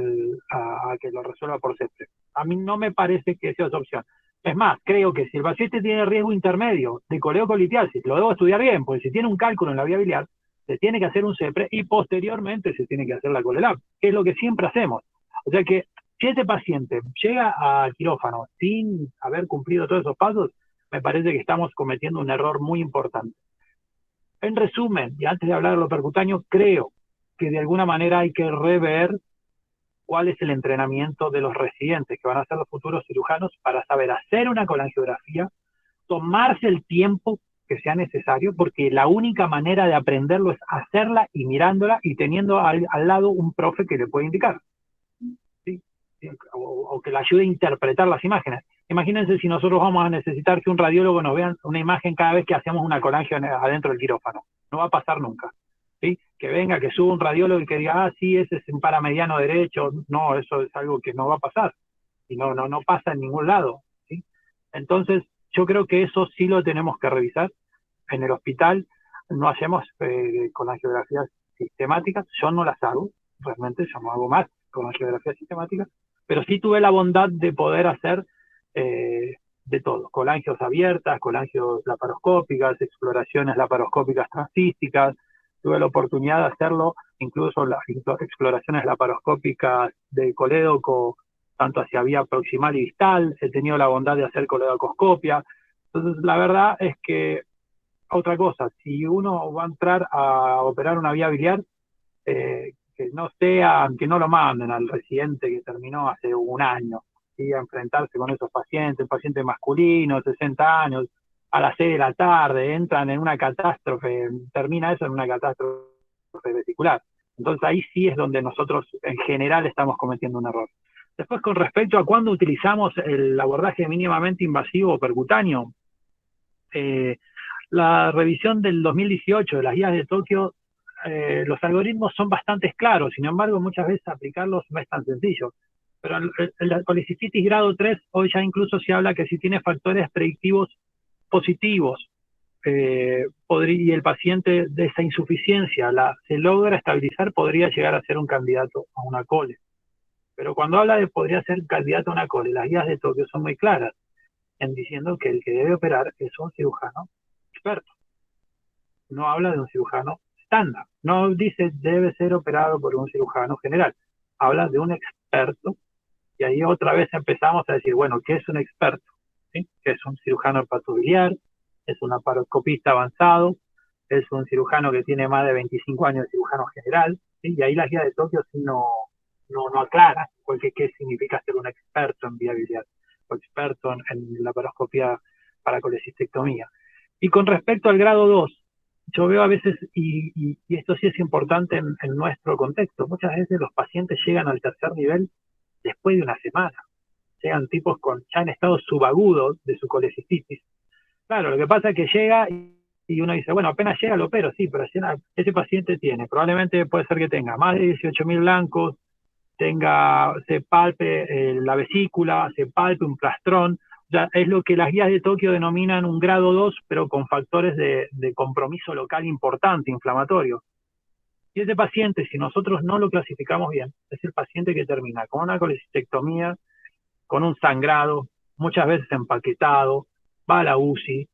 que lo resuelva por CEPRE. A mí no me parece que sea esa opción. Es más, creo que si el paciente tiene riesgo intermedio de coleocolitiasis, lo debo estudiar bien, porque si tiene un cálculo en la vía biliar, se tiene que hacer un CEPRE y posteriormente se tiene que hacer la colelab, que es lo que siempre hacemos. O sea que si ese paciente llega a quirófano sin haber cumplido todos esos pasos, me parece que estamos cometiendo un error muy importante. En resumen, y antes de hablar de lo percutáneo, creo que de alguna manera hay que rever cuál es el entrenamiento de los residentes, que van a ser los futuros cirujanos, para saber hacer una colangiografía, tomarse el tiempo que sea necesario, porque la única manera de aprenderlo es hacerla y mirándola y teniendo al lado un profe que le puede indicar, ¿sí? O que le ayude a interpretar las imágenes. Imagínense si nosotros vamos a necesitar que un radiólogo nos vea una imagen cada vez que hacemos una colangio adentro del quirófano. No va a pasar nunca. ¿Sí? Que venga, que suba un radiólogo y que diga, sí, ese es un paramediano derecho. No, eso es algo que no va a pasar. Y no pasa en ningún lado, ¿sí? Entonces, yo creo que eso sí lo tenemos que revisar. En el hospital no hacemos colangiografías sistemáticas. Yo no las hago, realmente yo no hago más colangiografías sistemáticas, pero sí tuve la bondad de poder hacer de todo. Colangios abiertas, colangios laparoscópicas, exploraciones laparoscópicas transcísticas. Tuve la oportunidad de hacerlo, incluso las exploraciones laparoscópicas de colédoco, tanto hacia vía proximal y distal. He tenido la bondad de hacer coledocoscopia. Entonces, la verdad es que, otra cosa, si uno va a entrar a operar una vía biliar, que no lo manden al residente que terminó hace un año, ¿sí? A enfrentarse con esos pacientes, pacientes masculinos, 60 años, a las 6 de la tarde, entran en una catástrofe, termina eso en una catástrofe vesicular. Entonces ahí sí es donde nosotros en general estamos cometiendo un error. Después, con respecto a cuándo utilizamos el abordaje mínimamente invasivo o percutáneo, la revisión del 2018 de las guías de Tokio, los algoritmos son bastante claros, sin embargo muchas veces aplicarlos no es tan sencillo. Pero en la colecistitis grado 3, hoy ya incluso se habla que si tiene factores predictivos positivos y el paciente de esa insuficiencia se logra estabilizar, podría llegar a ser un candidato a una cole. Pero cuando habla de podría ser candidato a una cole, las guías de Tokio son muy claras en diciendo que el que debe operar es un cirujano experto. No habla de un cirujano estándar. No dice debe ser operado por un cirujano general. Habla de un experto. Y ahí otra vez empezamos a decir, bueno, ¿qué es un experto? ¿Sí? ¿Qué es un cirujano hepatobiliar? ¿Es un laparoscopista avanzado? ¿Es un cirujano que tiene más de 25 años de cirujano general? ¿Sí? Y ahí la guía de Tokio sí no aclara qué significa ser un experto en vía biliar o experto en laparoscopía para colecistectomía. Y con respecto al grado 2, yo veo a veces, y esto sí es importante en nuestro contexto, muchas veces los pacientes llegan al tercer nivel después de una semana. Llegan tipos ya en estado subagudo de su colecistitis. Claro, lo que pasa es que llega y uno dice, bueno, apenas llega lo opero, sí, pero ese paciente probablemente puede ser que tenga más de 18.000 blancos, se palpe la vesícula, se palpe un plastrón, o sea, es lo que las guías de Tokio denominan un grado 2, pero con factores de compromiso local importante, inflamatorio. Y ese paciente, si nosotros no lo clasificamos bien, es el paciente que termina con una colecistectomía, con un sangrado, muchas veces empaquetado, va a la UCI,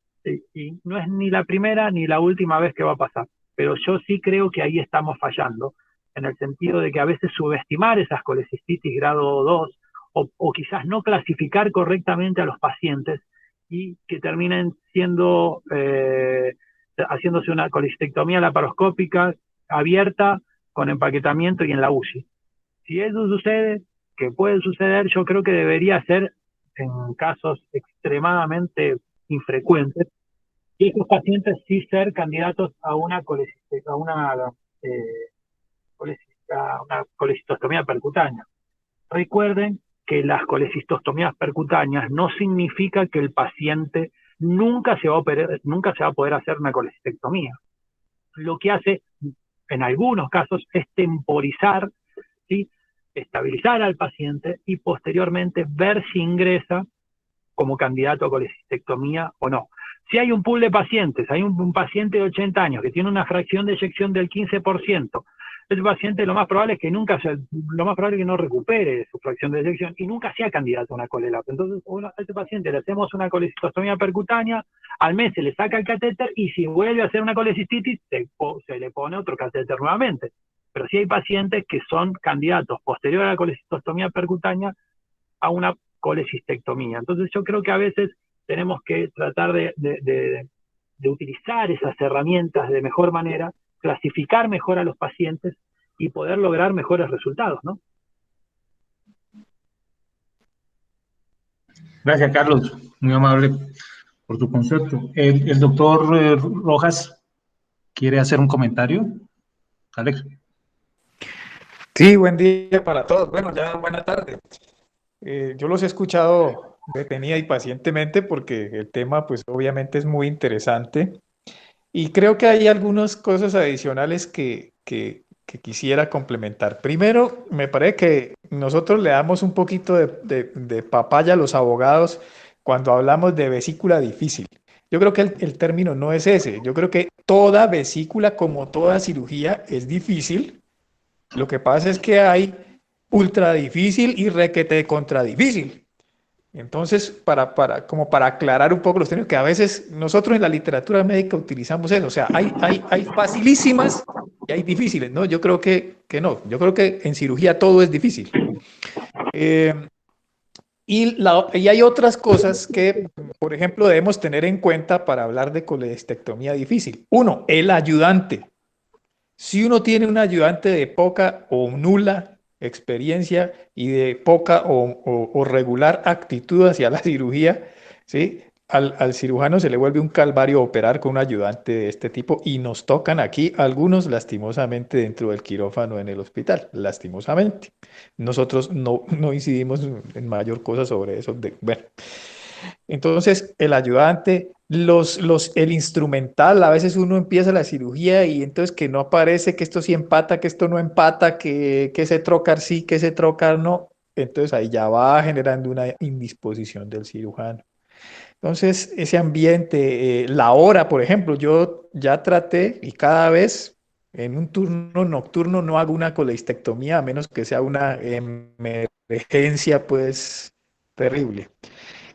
y no es ni la primera ni la última vez que va a pasar. Pero yo sí creo que ahí estamos fallando, en el sentido de que a veces subestimar esas colecistitis grado 2 o quizás no clasificar correctamente a los pacientes y que terminen haciéndose una colecistectomía laparoscópica abierta con empaquetamiento y en la UCI. Si eso sucede, que puede suceder, yo creo que debería ser en casos extremadamente infrecuentes, y esos pacientes sí ser candidatos a una colecistostomía percutánea. Recuerden que las colecistostomías percutáneas no significa que el paciente nunca se va a poder hacer una colecistectomía. Lo que hace en algunos casos es temporizar, ¿sí?, estabilizar al paciente y posteriormente ver si ingresa como candidato a colecistectomía o no. Si hay un pool de pacientes, hay un paciente de 80 años que tiene una fracción de eyección del 15%, ese paciente lo más probable es que no recupere su fracción de eyección y nunca sea candidato a una colelap. Entonces, a ese paciente le hacemos una colecistostomía percutánea, al mes se le saca el catéter y si vuelve a hacer una colecistitis, se le pone otro catéter nuevamente. Pero sí hay pacientes que son candidatos posterior a la colecistostomía percutánea a una colecistectomía. Entonces yo creo que a veces tenemos que tratar de utilizar esas herramientas de mejor manera, clasificar mejor a los pacientes y poder lograr mejores resultados, ¿no? Gracias, Carlos. Muy amable por tu concepto. El doctor Rojas quiere hacer un comentario. Alex. Sí, buen día para todos. Bueno, ya buena tarde. Yo los he escuchado detenida y pacientemente porque el tema pues obviamente es muy interesante y creo que hay algunas cosas adicionales que quisiera complementar. Primero, me parece que nosotros le damos un poquito de papaya a los abogados cuando hablamos de vesícula difícil. Yo creo que el término no es ese. Yo creo que toda vesícula, como toda cirugía, es difícil. Lo que pasa es que hay ultra difícil y requete contra difícil. Entonces, como para aclarar un poco los términos, que a veces nosotros en la literatura médica utilizamos eso, o sea, hay facilísimas y hay difíciles, ¿no? Yo creo que no, yo creo que en cirugía todo es difícil. Y hay otras cosas que, por ejemplo, debemos tener en cuenta para hablar de colecistectomía difícil. Uno, el ayudante. Si uno tiene un ayudante de poca o nula experiencia y de poca o regular actitud hacia la cirugía, ¿sí?, al cirujano se le vuelve un calvario operar con un ayudante de este tipo y nos tocan aquí algunos lastimosamente dentro del quirófano en el hospital, lastimosamente. Nosotros no incidimos en mayor cosa sobre eso. Bueno. Entonces, el ayudante, el instrumental, a veces uno empieza la cirugía y entonces que no aparece, que esto sí empata, que esto no empata, que ese trocar sí, que ese trocar no. Entonces ahí ya va generando una indisposición del cirujano. Entonces, ese ambiente, la hora, por ejemplo, yo ya traté y cada vez en un turno nocturno no hago una colecistectomía a menos que sea una emergencia, pues, terrible.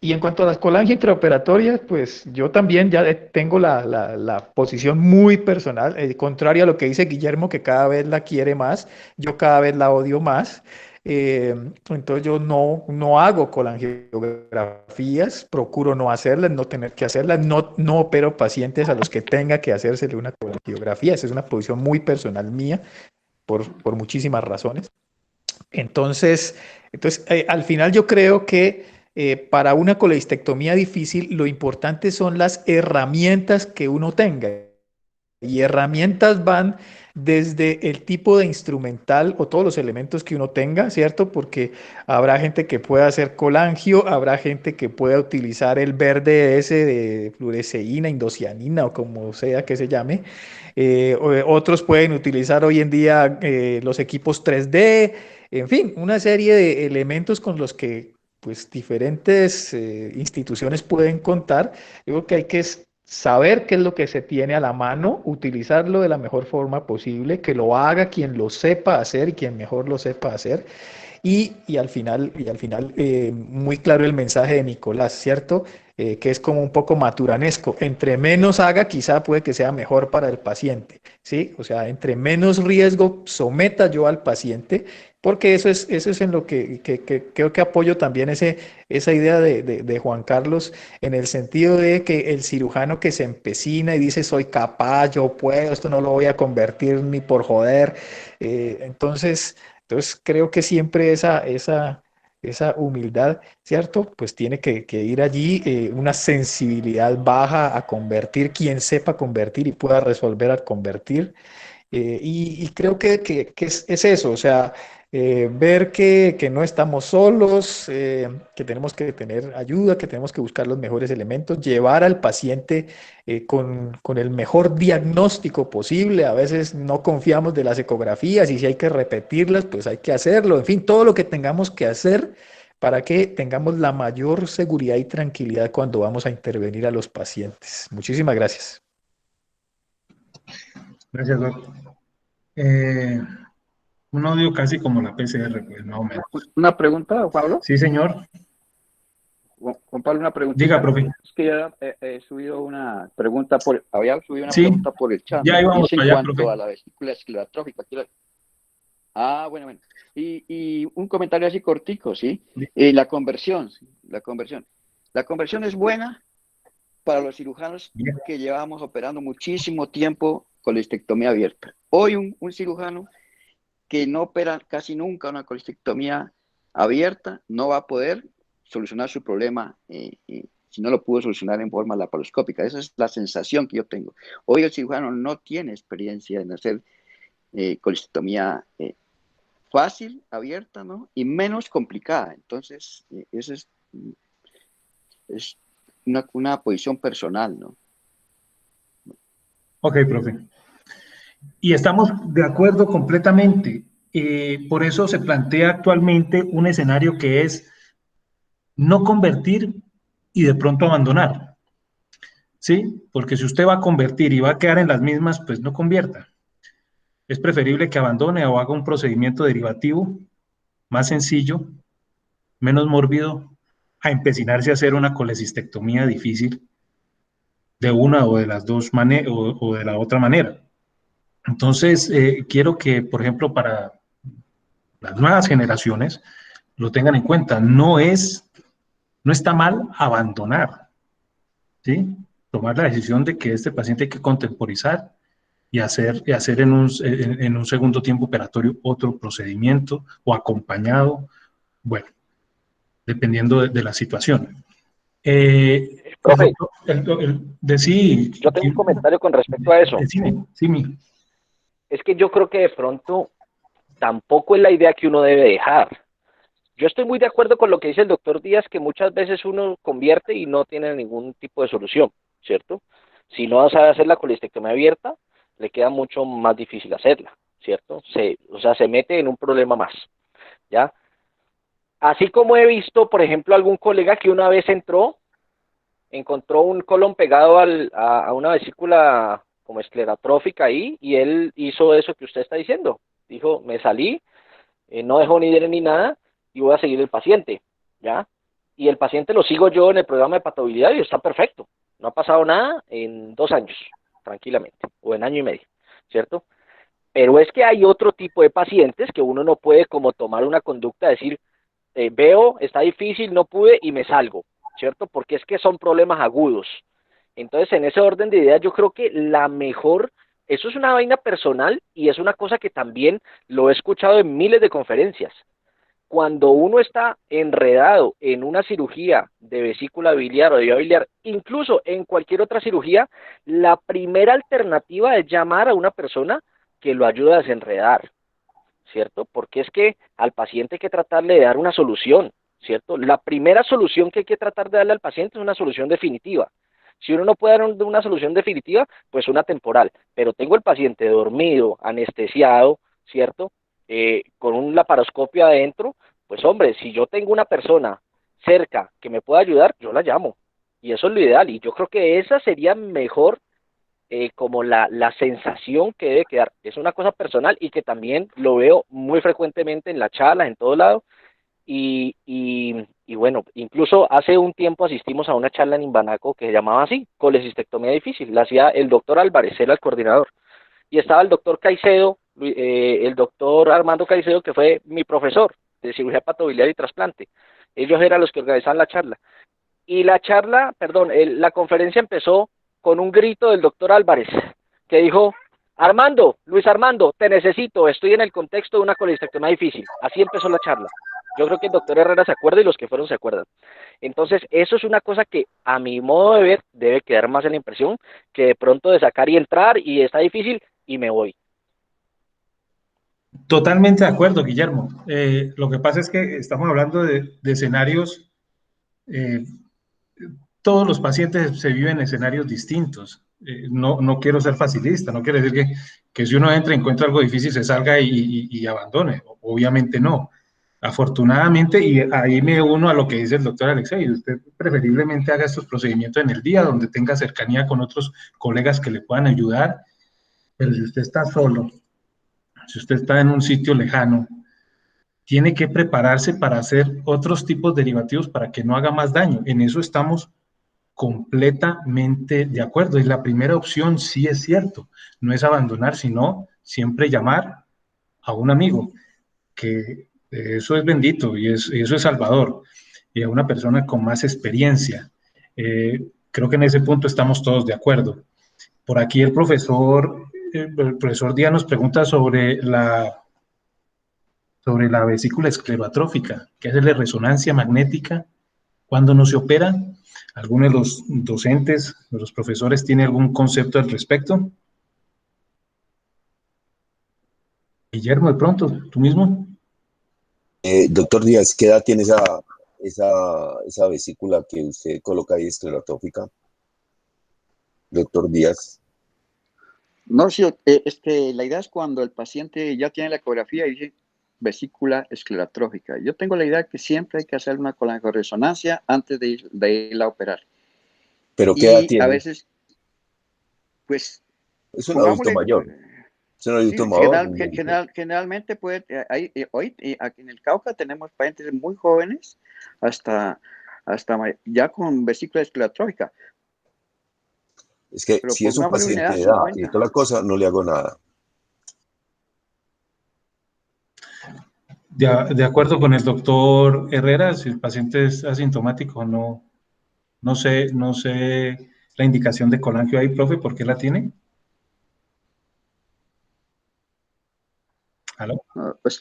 Y en cuanto a las colangias intraoperatorias, pues yo también ya tengo la posición muy personal, contrario a lo que dice Guillermo, que cada vez la quiere más, yo cada vez la odio más. Entonces yo no hago colangiografías, procuro no hacerlas, no tener que hacerlas, no opero pacientes a los que tenga que hacérsele una colangiografía. Esa es una posición muy personal mía por muchísimas razones. Entonces al final yo creo que para una colecistectomía difícil, lo importante son las herramientas que uno tenga. Y herramientas van desde el tipo de instrumental o todos los elementos que uno tenga, ¿cierto? Porque habrá gente que pueda hacer colangio, habrá gente que pueda utilizar el verde ese de fluoresceína, indocianina o como sea que se llame. Otros pueden utilizar hoy en día los equipos 3D, en fin, una serie de elementos con los que pues diferentes instituciones pueden contar. Yo creo que hay que saber qué es lo que se tiene a la mano, utilizarlo de la mejor forma posible, que lo haga quien lo sepa hacer y quien mejor lo sepa hacer. Y al final, muy claro el mensaje de Nicolás, ¿cierto? Que es como un poco maturanesco. Entre menos haga, quizá puede que sea mejor para el paciente, ¿sí? O sea, entre menos riesgo someta yo al paciente, porque eso es en lo que creo que apoyo también esa idea de Juan Carlos, en el sentido de que el cirujano que se empecina y dice, soy capaz, yo puedo, esto no lo voy a convertir ni por joder. Entonces creo que siempre esa humildad, ¿cierto? Pues tiene que ir allí, una sensibilidad baja a convertir, quien sepa convertir y pueda resolver al convertir. Y creo que es eso, o sea, ver que no estamos solos, que tenemos que tener ayuda, que tenemos que buscar los mejores elementos, llevar al paciente con el mejor diagnóstico posible. A veces no confiamos de las ecografías y si hay que repetirlas, pues hay que hacerlo. En fin, todo lo que tengamos que hacer para que tengamos la mayor seguridad y tranquilidad cuando vamos a intervenir a los pacientes. Muchísimas gracias. Gracias, doctor. Un audio casi como la PCR, pues más o menos. Una pregunta, Pablo. Sí, señor. Juan Pablo, una preguntita. Diga, profe. Es que yo he subido una pregunta había subido una Sí, pregunta por el chat. ya íbamos en para allá, cuanto profe. a la vesícula esclerotrófica. Bueno. Y un comentario así cortico, ¿sí? La conversión, ¿sí? La conversión es buena para los cirujanos que llevamos operando muchísimo tiempo colestectomía abierta. Hoy un cirujano que no opera casi nunca una colestectomía abierta no va a poder solucionar su problema si no lo pudo solucionar en forma laparoscópica. Esa es la sensación que yo tengo. Hoy el cirujano no tiene experiencia en hacer colestectomía fácil, abierta, ¿no? Y menos complicada. Entonces, esa es una posición personal, ¿no? Ok, profe. Y estamos de acuerdo completamente. Por eso se plantea actualmente un escenario que es no convertir y de pronto abandonar. ¿Sí? Porque si usted va a convertir y va a quedar en las mismas, pues no convierta. Es preferible que abandone o haga un procedimiento derivativo más sencillo, menos mórbido, a empecinarse a hacer una colecistectomía difícil de una o de las dos maneras o de la otra manera. Entonces, quiero que, por ejemplo, para las nuevas generaciones lo tengan en cuenta. No está mal abandonar, ¿sí? Tomar la decisión de que este paciente hay que contemporizar y hacer en un segundo tiempo operatorio otro procedimiento o acompañado, bueno, dependiendo de la situación. Profe, Sí, yo tengo un comentario con respecto a eso. Sí. Es que yo creo que de pronto tampoco es la idea que uno debe dejar. Yo estoy muy de acuerdo con lo que dice el doctor Díaz, que muchas veces uno convierte y no tiene ningún tipo de solución, ¿cierto? Si no sabe hacer la colestectomía abierta, le queda mucho más difícil hacerla, ¿cierto? Se mete en un problema más, ¿ya? Así como he visto, por ejemplo, algún colega que una vez encontró un colon pegado a una vesícula como esclerotrófica ahí, y él hizo eso que usted está diciendo. Dijo, me salí, no dejó ni idea ni nada, y voy a seguir el paciente, ¿ya? Y el paciente lo sigo yo en el programa de patología y está perfecto. No ha pasado nada en 2 años, tranquilamente, o en año y medio, ¿cierto? Pero es que hay otro tipo de pacientes que uno no puede como tomar una conducta, decir, veo, está difícil, no pude y me salgo, ¿cierto? Porque es que son problemas agudos. Entonces, en ese orden de ideas, yo creo que eso es una vaina personal y es una cosa que también lo he escuchado en miles de conferencias. cuando uno está enredado en una cirugía de vesícula biliar o de vía biliar, incluso en cualquier otra cirugía, la primera alternativa es llamar a una persona que lo ayude a desenredar, ¿cierto? Porque es que al paciente hay que tratarle de dar una solución, ¿cierto? La primera solución que hay que tratar de darle al paciente es una solución definitiva. Si uno no puede dar una solución definitiva, pues una temporal. Pero tengo el paciente dormido, anestesiado, ¿cierto? Con un laparoscopio adentro, pues hombre, si yo tengo una persona cerca que me pueda ayudar, yo la llamo. Y eso es lo ideal. Y yo creo que esa sería mejor como la sensación que debe quedar. Es una cosa personal y que también lo veo muy frecuentemente en las charlas, en todo lado. Y bueno, incluso hace un tiempo asistimos a una charla en Imbanaco que se llamaba así, colecistectomía difícil. La hacía el doctor Álvarez, era el coordinador. Y estaba el doctor Caicedo, el doctor Armando Caicedo, que fue mi profesor de cirugía patobiliar y trasplante. Ellos eran los que organizaban la charla. Y la charla, perdón, la conferencia empezó con un grito del doctor Álvarez, que dijo: Armando, Luis Armando, te necesito, estoy en el contexto de una colecistectomía difícil. Así empezó la charla. Yo creo que el doctor Herrera se acuerda y los que fueron se acuerdan. Entonces, eso es una cosa que a mi modo de ver debe quedar más en la impresión que de pronto de sacar y entrar y está difícil y me voy. Totalmente de acuerdo, Guillermo. Lo que pasa es que estamos hablando de escenarios, eh, todos los pacientes se viven en escenarios distintos. No quiero ser facilista, no quiere decir que si uno entra y encuentra algo difícil se salga y abandone. Obviamente no. Afortunadamente, y ahí me uno a lo que dice el doctor Alexei, usted preferiblemente haga estos procedimientos en el día donde tenga cercanía con otros colegas que le puedan ayudar, pero si usted está solo, si usted está en un sitio lejano, tiene que prepararse para hacer otros tipos derivativos para que no haga más daño. En eso estamos completamente de acuerdo. Y la primera opción sí es cierto, no es abandonar, sino siempre llamar a un amigo, que eso es bendito y eso es salvador, y a una persona con más experiencia. Creo que en ese punto estamos todos de acuerdo. Por aquí el profesor Díaz nos pregunta sobre la vesícula esclerotrófica, que hacerle resonancia magnética cuando no se opera. ¿Alguno de los docentes, de los profesores, tiene algún concepto al respecto? Guillermo, de pronto, tú mismo. Doctor Díaz, ¿qué edad tiene esa vesícula que usted coloca ahí esclerotrófica? Doctor Díaz. No, sí, la idea es cuando el paciente ya tiene la ecografía y dice vesícula esclerotrófica. Yo tengo la idea que siempre hay que hacer una colangiorresonancia antes de irla a operar. ¿Pero qué edad Y tiene? a veces, pues, es un adulto mayor. Es un adulto mayor. Generalmente puede, hoy aquí en el Cauca tenemos pacientes muy jóvenes hasta ya con vesícula esclerotrófica. Es que pero si es un paciente de edad y toda la cosa, no le hago nada. De acuerdo con el doctor Herrera, si el paciente es asintomático, no sé la indicación de colangio ahí, profe, ¿por qué la tiene? ¿Aló? Es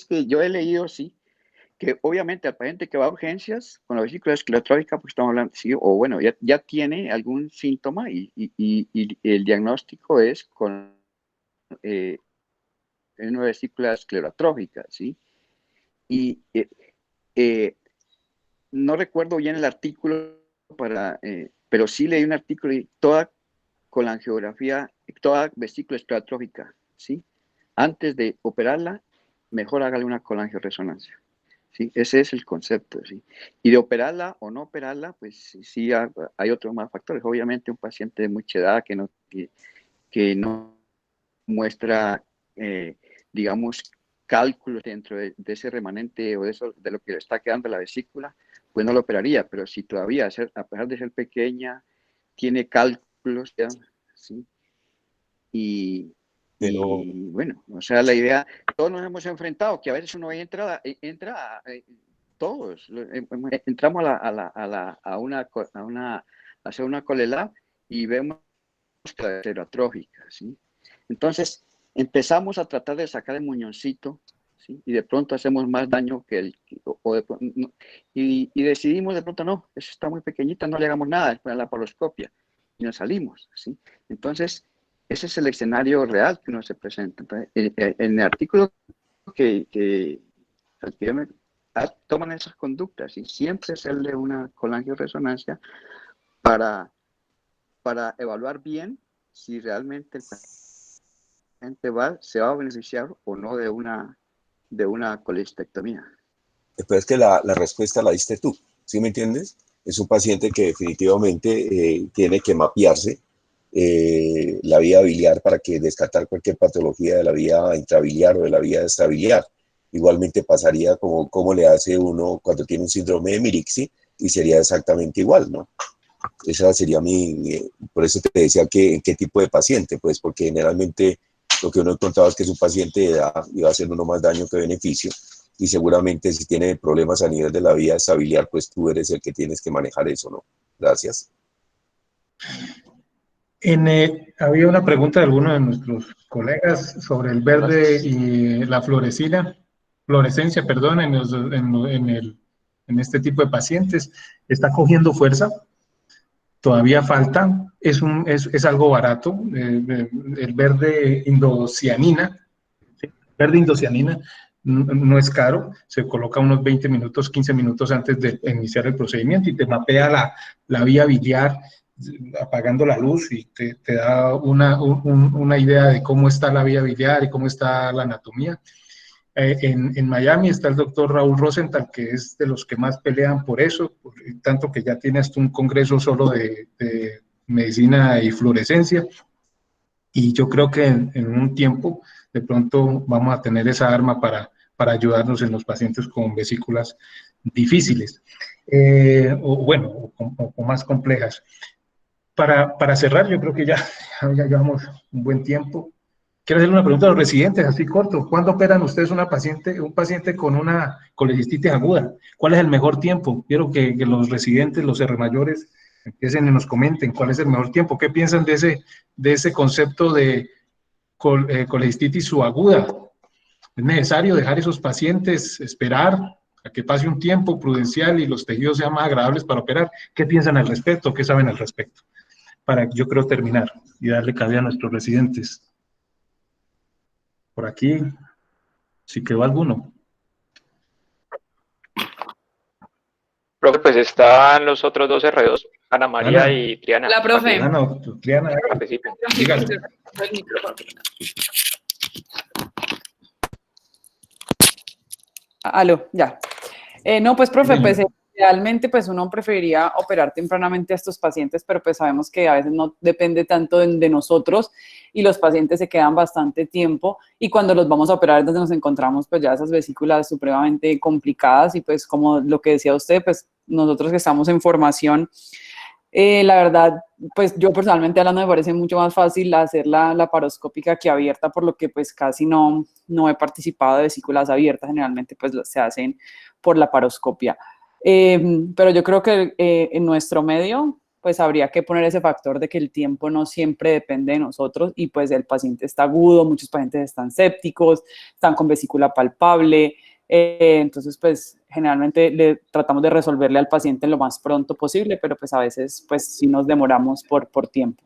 que yo he leído, sí, que obviamente al paciente que va a urgencias con la vesícula esclerotrófica, pues estamos hablando, sí, o bueno, ya tiene algún síntoma y el diagnóstico es con una vesícula esclerotrófica, ¿sí? Y no recuerdo bien el artículo, pero sí leí un artículo y toda colangiografía, toda vesícula esclerotrófica, ¿sí? Antes de operarla, mejor hágale una colangiorresonancia. ¿Sí? Ese es el concepto, ¿sí? Y de operarla o no operarla, pues sí hay otros más factores. Obviamente un paciente de mucha edad que no muestra, digamos, cálculos dentro de ese remanente o de lo que le está quedando la vesícula, pues no lo operaría. Pero si todavía, a pesar de ser pequeña, tiene cálculos, ¿sí? Y bueno, o sea, la idea, todos nos hemos enfrentado, que a veces uno entra todos, entramos a hacer una colela y vemos la esclerotrófica, ¿sí? Entonces, empezamos a tratar de sacar el muñoncito, ¿sí? Y de pronto hacemos más daño que y decidimos de pronto, no, eso está muy pequeñita, no le hagamos nada, es para la laparoscopia, y nos salimos, ¿sí? Entonces, ese es el escenario real que uno se presenta. Entonces, en el artículo al que yo toman esas conductas y siempre hacerle una colangioresonancia para evaluar bien si realmente el paciente se va a beneficiar o no de una colestectomía. Pero es que la respuesta la diste tú, ¿sí me entiendes? Es un paciente que definitivamente tiene que mapearse la vía biliar para que descartar cualquier patología de la vía intrabiliar o de la vía extrabiliar. Igualmente pasaría como le hace uno cuando tiene un síndrome de Mirici y sería exactamente igual, ¿no? Esa sería por eso te decía que en qué tipo de paciente, pues porque generalmente lo que uno encontraba es que es un paciente de edad y va a hacer uno más daño que beneficio, y seguramente si tiene problemas a nivel de la vía estabiliar, pues tú eres el que tienes que manejar eso, ¿no? Gracias. Había una pregunta de alguno de nuestros colegas sobre el verde y la fluorescencia, perdón, en este tipo de pacientes. ¿Está cogiendo fuerza? Todavía falta, es algo barato, el verde indocianina no es caro, se coloca unos 20 minutos, 15 minutos antes de iniciar el procedimiento y te mapea la vía biliar apagando la luz y te da una idea de cómo está la vía biliar y cómo está la anatomía. En Miami está el doctor Raúl Rosenthal, que es de los que más pelean por eso, tanto que ya tiene hasta un congreso solo de medicina y fluorescencia, y yo creo que en un tiempo de pronto vamos a tener esa arma para ayudarnos en los pacientes con vesículas difíciles, o más complejas. Para cerrar, yo creo que ya llevamos un buen tiempo. Quiero hacerle una pregunta a los residentes, así corto. ¿Cuándo operan ustedes un paciente con una colecistitis aguda? ¿Cuál es el mejor tiempo? Quiero que los residentes, los R mayores, empiecen y nos comenten cuál es el mejor tiempo. ¿Qué piensan de ese concepto de colecistitis subaguda? ¿Es necesario dejar esos pacientes esperar a que pase un tiempo prudencial y los tejidos sean más agradables para operar? ¿Qué piensan al respecto? ¿Qué saben al respecto? Para, yo creo, terminar y darle cabida a nuestros residentes. Por aquí, si quedó alguno. Profe, pues están los otros dos R2, Ana María y Triana. La profe. Triana, participen. Aló, ya. No, pues, profe, pues realmente pues uno preferiría operar tempranamente a estos pacientes, pero pues sabemos que a veces no depende tanto de nosotros y los pacientes se quedan bastante tiempo y cuando los vamos a operar es donde nos encontramos pues ya esas vesículas supremamente complicadas y pues como lo que decía usted, pues nosotros que estamos en formación, la verdad, pues yo personalmente hablando me parece mucho más fácil hacer la laparoscópica que abierta, por lo que pues casi no he participado de vesículas abiertas, generalmente pues se hacen por laparoscopia. Pero yo creo que en nuestro medio pues habría que poner ese factor de que el tiempo no siempre depende de nosotros y pues el paciente está agudo, muchos pacientes están sépticos, están con vesícula palpable, entonces pues generalmente tratamos de resolverle al paciente lo más pronto posible, pero pues a veces pues sí nos demoramos por tiempo.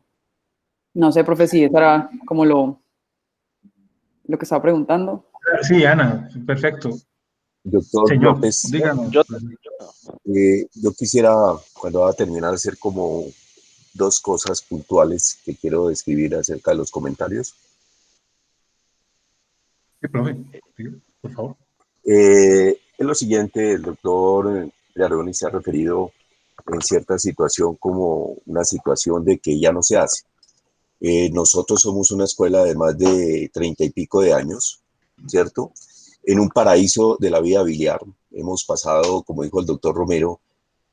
No sé, profe, si eso era como lo que estaba preguntando. Sí, Ana, perfecto. Doctor Señor, López, díganos. Yo quisiera, cuando va a terminar, hacer como dos cosas puntuales que quiero describir acerca de los comentarios. Sí, profe, por favor. Es lo siguiente, el doctor Learoni se ha referido en cierta situación como una situación de que ya no se hace. Nosotros somos una escuela de más de 30 y pico de años, ¿cierto? En un paraíso de la vía biliar. Hemos pasado, como dijo el doctor Romero,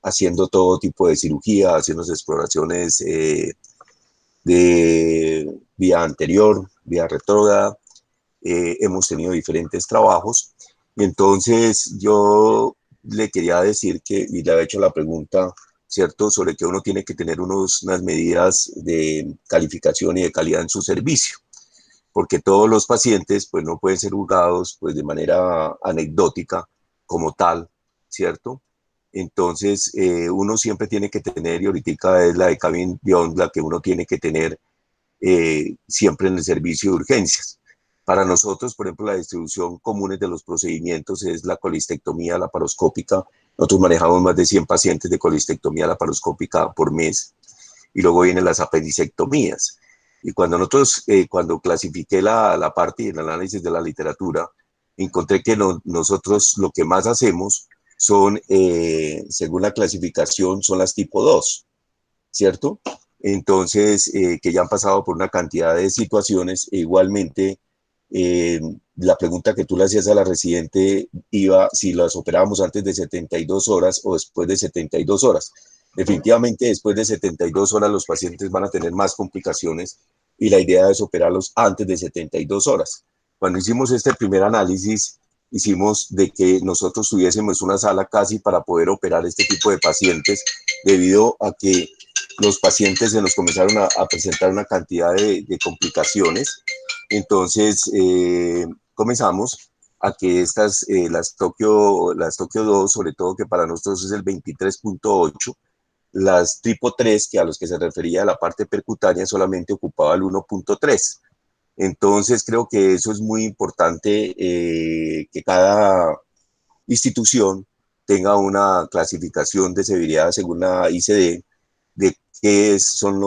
haciendo todo tipo de cirugía, haciendo exploraciones de vía anterior, vía retrógrada. Hemos tenido diferentes trabajos. Y entonces yo le quería decir y le había hecho la pregunta, ¿cierto?, sobre que uno tiene que tener unas medidas de calificación y de calidad en su servicio. porque todos los pacientes pues no pueden ser juzgados pues de manera anecdótica como tal, ¿cierto? Entonces uno siempre tiene que tener, y ahorita es la de Cabin Beyond, la que uno tiene que tener siempre en el servicio de urgencias. Para nosotros, por ejemplo, la distribución común de los procedimientos es la colistectomía laparoscópica. Nosotros manejamos más de 100 pacientes de colistectomía laparoscópica por mes, y luego vienen las apendicectomías. Y cuando nosotros, cuando clasifiqué la parte y el análisis de la literatura, encontré que nosotros lo que más hacemos son, según la clasificación, son las tipo 2, ¿cierto? Entonces, que ya han pasado por una cantidad de situaciones, e igualmente, la pregunta que tú le hacías a la residente iba si las operábamos antes de 72 horas o después de 72 horas. Definitivamente después de 72 horas los pacientes van a tener más complicaciones y la idea es operarlos antes de 72 horas. Cuando hicimos este primer análisis, hicimos de que nosotros tuviésemos una sala casi para poder operar este tipo de pacientes, debido a que los pacientes se nos comenzaron a presentar una cantidad de complicaciones. Entonces comenzamos a que estas, las Tokio 2, sobre todo que para nosotros es el 23.8, las tipo 3, que a los que se refería la parte percutánea, solamente ocupaba el 1.3. Entonces creo que eso es muy importante, que cada institución tenga una clasificación de severidad según la ICD de qué son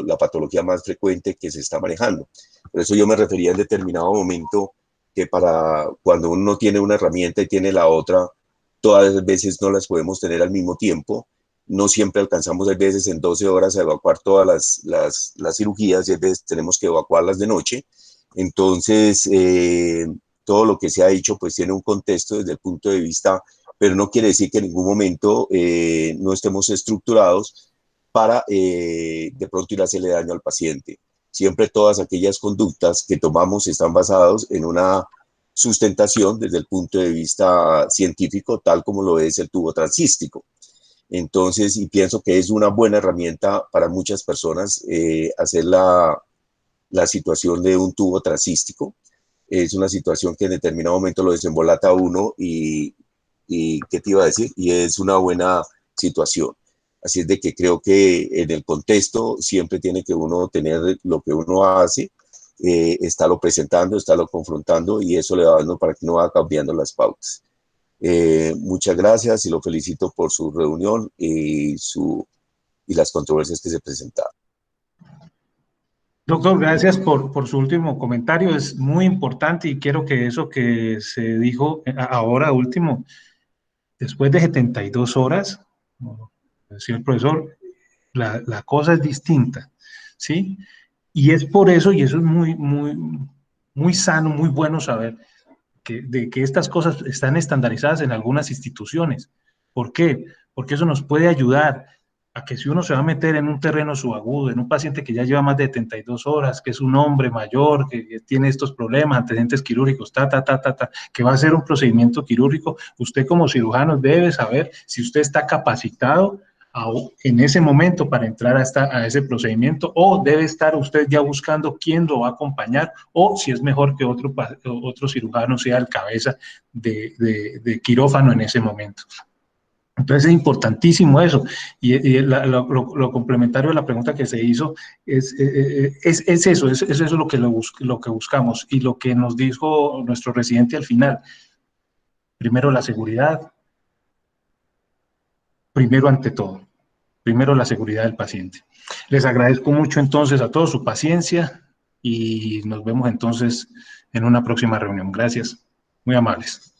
la patología más frecuente que se está manejando. Por eso yo me refería en determinado momento que para cuando uno tiene una herramienta y tiene la otra, todas las veces no las podemos tener al mismo tiempo. No siempre alcanzamos a veces en 12 horas a evacuar todas las cirugías, y a veces tenemos que evacuarlas de noche. Entonces, todo lo que se ha dicho pues tiene un contexto desde el punto de vista, pero no quiere decir que en ningún momento no estemos estructurados para de pronto ir a hacerle daño al paciente. Siempre todas aquellas conductas que tomamos están basadas en una sustentación desde el punto de vista científico, tal como lo es el tubo transístico. Entonces, y pienso que es una buena herramienta para muchas personas hacer la situación de un tubo transístico. Es una situación que en determinado momento lo desembolata uno y ¿qué te iba a decir? Y es una buena situación. Así es de que creo que en el contexto siempre tiene que uno tener lo que uno hace, estarlo presentando, estarlo confrontando, y eso le va dando para que no vaya cambiando las pautas. Muchas gracias y lo felicito por su reunión y las controversias que se presentaron. Doctor, gracias por su último comentario. Es muy importante y quiero que eso que se dijo ahora último, después de 72 horas, como decía el profesor, la cosa es distinta, ¿sí? Y es por eso, y eso es muy sano, muy bueno saber, de que estas cosas están estandarizadas en algunas instituciones. ¿Por qué? Porque eso nos puede ayudar a que si uno se va a meter en un terreno subagudo, en un paciente que ya lleva más de 72 horas, que es un hombre mayor, que tiene estos problemas, antecedentes quirúrgicos, que va a hacer un procedimiento quirúrgico, usted como cirujano debe saber si usted está capacitado en ese momento para entrar a ese procedimiento, o debe estar usted ya buscando quién lo va a acompañar, o si es mejor que otro cirujano sea el cabeza de quirófano en ese momento. Entonces es importantísimo eso, y lo complementario de la pregunta que se hizo es eso lo que buscamos, y lo que nos dijo nuestro residente al final: primero la seguridad, primero ante todo, primero la seguridad del paciente. Les agradezco mucho entonces a todos su paciencia y nos vemos entonces en una próxima reunión. Gracias, muy amables.